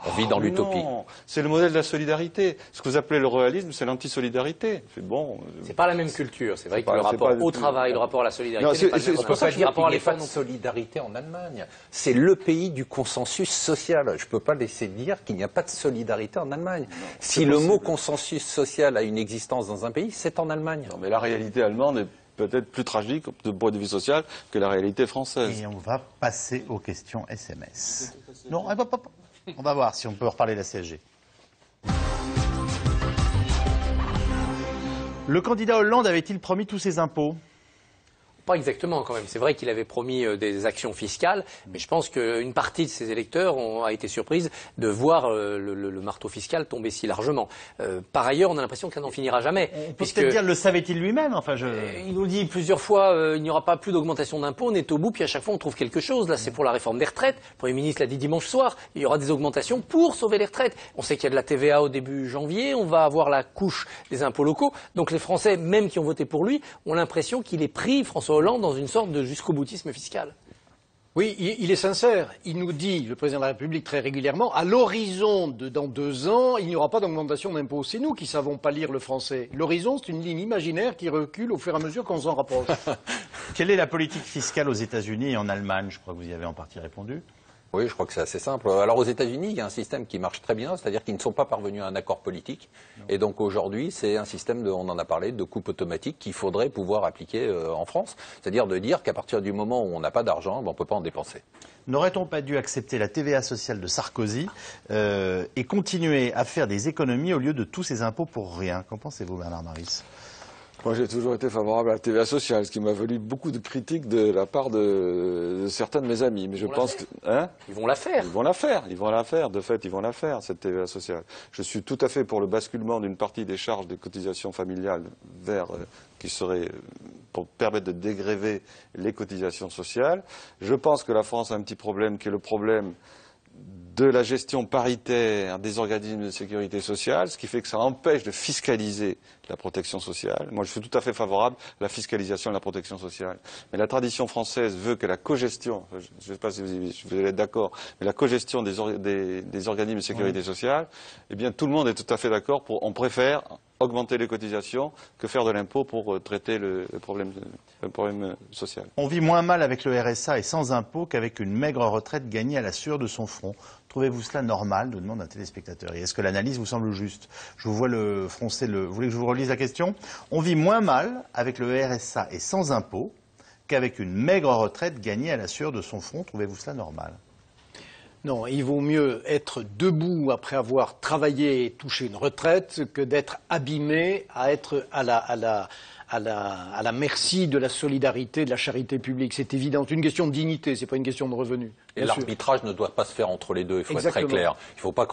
On vit dans l'utopie. Non, c'est le modèle de la solidarité. Ce que vous appelez le réalisme, c'est l'antisolidarité. C'est bon. C'est pas la même culture. C'est vrai que le rapport au travail, le rapport à la solidarité, on ne peut pas dire qu'il n'y ait pas de non. solidarité en Allemagne. C'est le pays du consensus social. Je ne peux pas laisser dire qu'il n'y a pas de solidarité en Allemagne. Non, si le mot consensus social a une existence dans un pays, c'est en Allemagne. Non, mais la réalité allemande est peut-être plus tragique de point de vue social que la réalité française. Et on va passer aux questions SMS. Non, on va voir si on peut reparler de la CSG. Le candidat Hollande avait-il promis tous ses impôts ? Pas exactement quand même. C'est vrai qu'il avait promis des actions fiscales, mais je pense qu'une partie de ses électeurs a été surprise de voir le marteau fiscal tomber si largement. Par ailleurs, on a l'impression que ça n'en finira jamais. On peut peut-être dire, le savait-il lui-même Il nous dit plusieurs fois, il n'y aura pas plus d'augmentation d'impôts, on est au bout, puis à chaque fois on trouve quelque chose. Là, c'est pour la réforme des retraites. Le Premier ministre l'a dit dimanche soir, il y aura des augmentations pour sauver les retraites. On sait qu'il y a de la TVA au début janvier, on va avoir la couche des impôts locaux. Donc les Français, même qui ont voté pour lui, ont l'impression qu'il est pris, François Hollande, dans une sorte de jusqu'au-boutisme fiscal. Oui, il est sincère. Il nous dit, le président de la République, très régulièrement, à l'horizon de dans 2 ans, il n'y aura pas d'augmentation d'impôts. C'est nous qui ne savons pas lire le français. L'horizon, c'est une ligne imaginaire qui recule au fur et à mesure qu'on s'en rapproche. Quelle est la politique fiscale aux États-Unis et en Allemagne? Je crois que vous y avez en partie répondu. Oui, je crois que c'est assez simple. Alors aux États-Unis, il y a un système qui marche très bien, c'est-à-dire qu'ils ne sont pas parvenus à un accord politique. Et donc aujourd'hui, c'est un système, on en a parlé, de coupe automatique qu'il faudrait pouvoir appliquer en France. C'est-à-dire de dire qu'à partir du moment où on n'a pas d'argent, on ne peut pas en dépenser. N'aurait-on pas dû accepter la TVA sociale de Sarkozy et continuer à faire des économies au lieu de tous ces impôts pour rien? Qu'en pensez-vous, Bernard Maris? Moi, j'ai toujours été favorable à la TVA sociale, ce qui m'a valu beaucoup de critiques de la part de certains de mes amis. Mais je pense que, ils vont la faire. Ils vont la faire. De fait, ils vont la faire, cette TVA sociale. Je suis tout à fait pour le basculement d'une partie des charges des cotisations familiales vers qui serait pour permettre de dégréver les cotisations sociales. Je pense que la France a un petit problème qui est le problème de la gestion paritaire des organismes de sécurité sociale, ce qui fait que ça empêche de fiscaliser la protection sociale. Moi, je suis tout à fait favorable à la fiscalisation de la protection sociale. Mais la tradition française veut que la cogestion, je ne sais pas si vous allez être d'accord, mais la cogestion des organismes de sécurité sociale, eh bien, tout le monde est tout à fait d'accord on préfère augmenter les cotisations que faire de l'impôt pour traiter le problème social. On vit moins mal avec le RSA et sans impôt qu'avec une maigre retraite gagnée à la sueur de son front. Trouvez-vous cela normal, nous demande un téléspectateur. Et est-ce que l'analyse vous semble juste? Je vous vois le froncer Vous voulez que je vous relise la question? On vit moins mal avec le RSA et sans impôt qu'avec une maigre retraite gagnée à la sueur de son front. Trouvez-vous cela normal? Non, il vaut mieux être debout après avoir travaillé et touché une retraite que d'être abîmé à être à la merci de la solidarité, de la charité publique. C'est évident. C'est une question de dignité, c'est pas une question de revenu. Et l'arbitrage ne doit pas se faire entre les deux, il faut être très clair. Il faut pas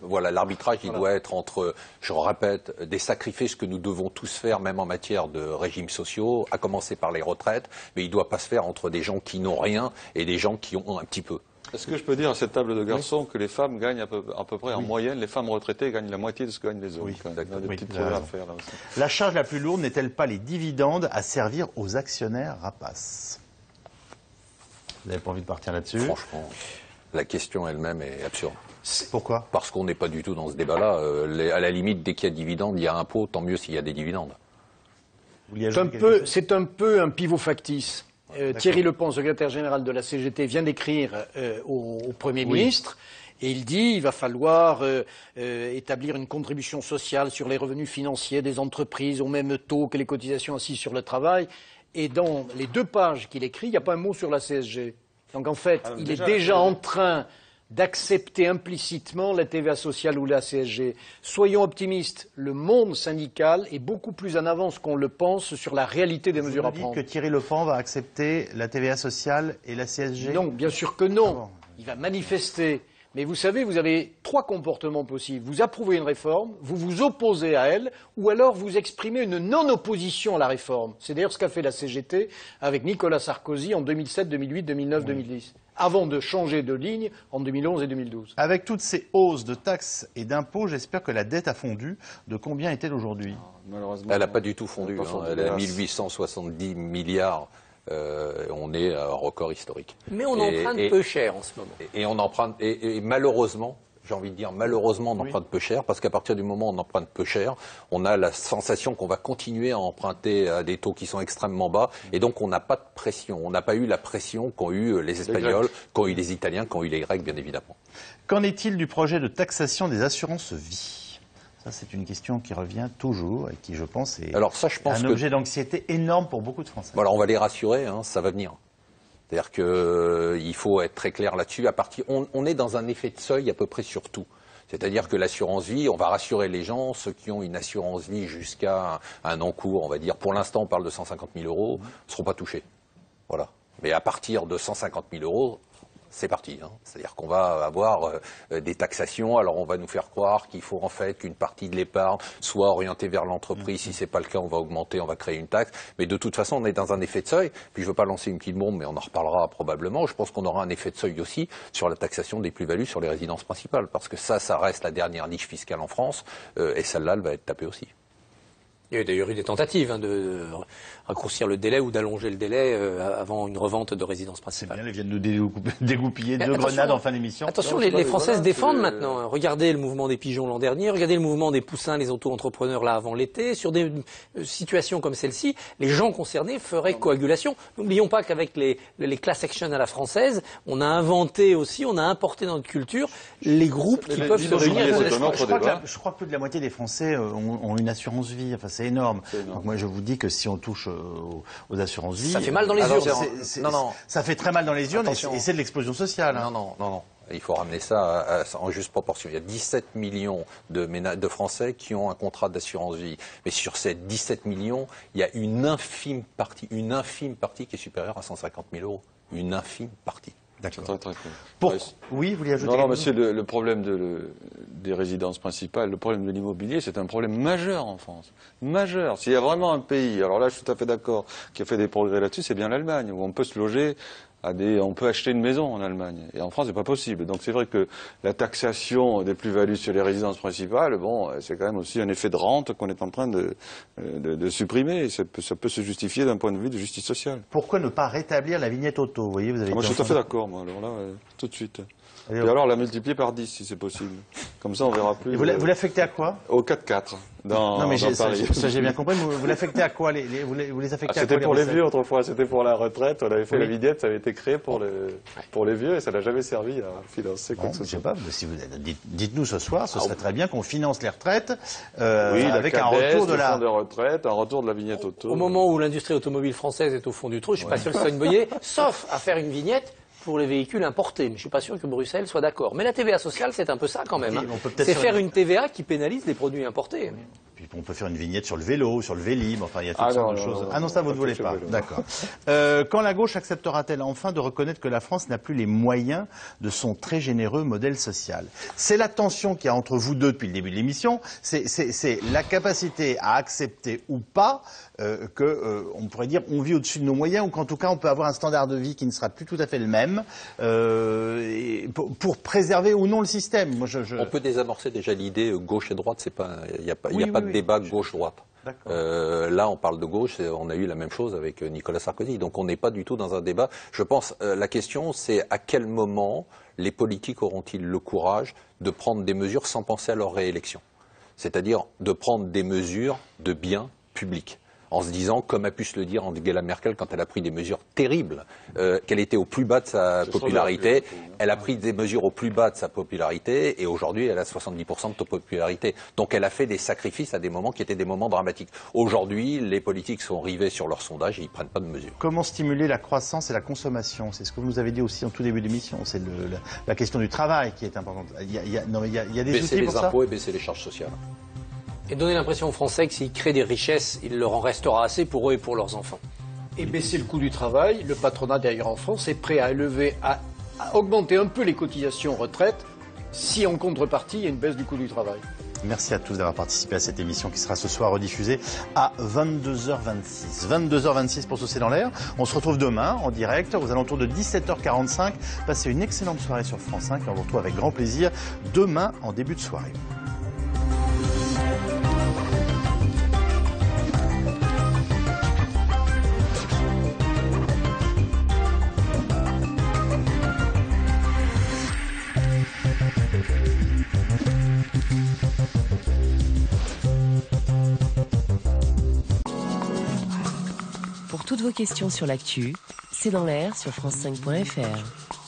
voilà, l'arbitrage, il doit être entre, je répète, des sacrifices que nous devons tous faire, même en matière de régimes sociaux, à commencer par les retraites, mais il ne doit pas se faire entre des gens qui n'ont rien et des gens qui ont un petit peu. Est-ce que je peux dire à cette table de garçons que les femmes gagnent à peu près en moyenne, les femmes retraitées gagnent la moitié de ce que gagnent les hommes? Oui, d'accord. Des petites choses à faire là aussi. La charge la plus lourde n'est-elle pas les dividendes à servir aux actionnaires rapaces? Vous n'avez pas envie de partir là-dessus? Franchement, la question elle-même est absurde. Pourquoi? Parce qu'on n'est pas du tout dans ce débat-là. À la limite, dès qu'il y a dividendes, il y a impôt, tant mieux s'il y a des dividendes. C'est un peu un pivot factice. Thierry Lepont, secrétaire général de la CGT, vient d'écrire au Premier ministre et il dit qu'il va falloir établir une contribution sociale sur les revenus financiers des entreprises au même taux que les cotisations assises sur le travail. Et dans les 2 pages qu'il écrit, il n'y a pas un mot sur la CSG. Donc en fait, il est déjà en train d'accepter implicitement la TVA sociale ou la CSG. Soyons optimistes, le monde syndical est beaucoup plus en avance qu'on le pense sur la réalité des mesures à prendre. Vous dites que Thierry Lepont va accepter la TVA sociale et la CSG? Non, bien sûr que non. Il va manifester. Mais vous savez, vous avez 3 comportements possibles. Vous approuvez une réforme, vous vous opposez à elle, ou alors vous exprimez une non-opposition à la réforme. C'est d'ailleurs ce qu'a fait la CGT avec Nicolas Sarkozy en 2007, 2008, 2009, 2010. Avant de changer de ligne en 2011 et 2012. Avec toutes ces hausses de taxes et d'impôts, j'espère que la dette a fondu. De combien est-elle aujourd'hui? Malheureusement, elle n'a pas du tout fondu. Elle est à 1870 milliards. On est à un record historique. Mais on emprunte peu cher en ce moment. Et on emprunte. Et malheureusement, j'ai envie de dire, malheureusement, on emprunte peu cher, parce qu'à partir du moment où on emprunte peu cher, on a la sensation qu'on va continuer à emprunter à des taux qui sont extrêmement bas, et donc on n'a pas de pression. On n'a pas eu la pression qu'ont eu les Espagnols, qu'ont eu les Italiens, qu'ont eu les Grecs, bien évidemment. Qu'en est-il du projet de taxation des assurances vie? Ça, c'est une question qui revient toujours et qui, je pense, est un objet d'anxiété énorme pour beaucoup de Français. Voilà, on va les rassurer, hein, ça va venir. C'est-à-dire qu'il faut être très clair là-dessus. On est dans un effet de seuil à peu près sur tout. C'est-à-dire que l'assurance vie, on va rassurer les gens, ceux qui ont une assurance vie jusqu'à un encours, on va dire, pour l'instant on parle de 150 000 euros, ne seront pas touchés. Voilà. Mais à partir de 150 000 euros, c'est parti. Hein. C'est-à-dire qu'on va avoir des taxations. Alors on va nous faire croire qu'il faut en fait qu'une partie de l'épargne soit orientée vers l'entreprise. Si c'est pas le cas, on va augmenter, on va créer une taxe. Mais de toute façon, on est dans un effet de seuil. Puis je veux pas lancer une petite bombe, mais on en reparlera probablement. Je pense qu'on aura un effet de seuil aussi sur la taxation des plus-values sur les résidences principales. Parce que ça reste la dernière niche fiscale en France. Et celle-là, elle va être tapée aussi. Il y a d'ailleurs eu des tentatives de raccourcir le délai ou d'allonger le délai avant une revente de résidence principale. C'est bien, ils viennent nous dégoupiller deux grenades en fin d'émission. Attention, les Français se défendent maintenant. Regardez le mouvement des pigeons l'an dernier, regardez le mouvement des poussins, les auto-entrepreneurs là avant l'été. Sur des situations comme celle-ci, les gens concernés feraient coagulation. N'oublions pas qu'avec les class action à la française, on a inventé aussi, on a importé dans notre culture les groupes qui peuvent se réunir. Je crois que plus de la moitié des Français ont une assurance vie. Enfin, c'est énorme. Donc moi je vous dis que si on touche aux assurances vie, ça fait mal dans les urnes. Ça fait très mal dans les urnes et c'est de l'explosion sociale. Hein. Non. Il faut ramener ça en juste proportion. Il y a 17 millions de Français qui ont un contrat d'assurance vie. Mais sur ces 17 millions, il y a une infime partie qui est supérieure à 150 000 euros. Une infime partie. D'accord. Très Oui, vous voulez ajouter Non, monsieur, le problème des résidences principales, le problème de l'immobilier, c'est un problème majeur en France. Majeur. S'il y a vraiment un pays, alors là, je suis tout à fait d'accord, qui a fait des progrès là-dessus, c'est bien l'Allemagne, où on peut se loger on peut acheter une maison en Allemagne. Et en France, c'est pas possible. Donc c'est vrai que la taxation des plus-values sur les résidences principales, bon, c'est quand même aussi un effet de rente qu'on est en train de supprimer. Ça peut se justifier d'un point de vue de justice sociale. Pourquoi ne pas rétablir la vignette auto? Vous voyez, vous avez moi, je suis tout à fait d'accord, moi. Alors là, tout de suite. Et alors, la multiplier par 10, si c'est possible. Comme ça, on verra plus. Et vous l'affectez à quoi? Au 4x4. Non, mais ça j'ai bien compris. Vous l'affectez à quoi? Vous les affectez à quoi? C'était pour les vieux autrefois. C'était pour la retraite. On avait fait la vignette. Ça avait été créé pour les vieux et ça n'a jamais servi à financer quoi que ce soit. Je sais pas. Si dites-nous ce soir, ce serait très bien qu'on finance les retraites avec un retour de la fonds de retraite, un retour de la vignette auto. Au moment où l'industrie automobile française est au fond du trou, je suis pas sûr que ce soit une bonne idée, sauf à faire une vignette pour les véhicules importés. Mais je suis pas sûr que Bruxelles soit d'accord. Mais la TVA sociale, c'est un peu ça quand même. C'est faire une TVA qui pénalise les produits importés. Puis on peut faire une vignette sur le vélo, sur le Vélib, enfin il y a toutes sortes de choses. Ah non, ça vous ne voulez pas. D'accord. Quand la gauche acceptera-t-elle enfin de reconnaître que la France n'a plus les moyens de son très généreux modèle social? C'est la tension qu'il y a entre vous deux depuis le début de l'émission. C'est la capacité à accepter ou pas on pourrait dire on vit au-dessus de nos moyens ou qu'en tout cas on peut avoir un standard de vie qui ne sera plus tout à fait le même pour préserver ou non le système. On peut désamorcer déjà l'idée gauche et droite. Il n'y a pas de débat gauche-droite. Là, on parle de gauche, on a eu la même chose avec Nicolas Sarkozy. Donc on n'est pas du tout dans un débat. Je pense la question, c'est à quel moment les politiques auront-ils le courage de prendre des mesures sans penser à leur réélection? C'est-à-dire de prendre des mesures de bien public. En se disant, comme a pu se le dire Angela Merkel quand elle a pris des mesures terribles, qu'elle était au plus bas de sa popularité, elle a pris des mesures au plus bas de sa popularité et aujourd'hui elle a 70% de popularité. Donc elle a fait des sacrifices à des moments qui étaient des moments dramatiques. Aujourd'hui, les politiques sont rivés sur leurs sondages et ils ne prennent pas de mesures. Comment stimuler la croissance et la consommation? C'est ce que vous nous avez dit aussi en tout début d'émission. C'est la question du travail qui est importante. Il y a des outils pour ça? Baisser les impôts et baisser les charges sociales. Et donner l'impression aux Français que s'ils créent des richesses, il leur en restera assez pour eux et pour leurs enfants. Et baisser le coût du travail. Le patronat d'ailleurs en France est prêt à augmenter un peu les cotisations retraite si en contrepartie il y a une baisse du coût du travail. Merci à tous d'avoir participé à cette émission qui sera ce soir rediffusée à 22h26. 22h26 pour Saucer dans l'air. On se retrouve demain en direct aux alentours de 17h45. Passez une excellente soirée sur France 5 et on vous retrouve avec grand plaisir demain en début de soirée. Pour toutes vos questions sur l'actu, c'est dans l'air sur France5.fr.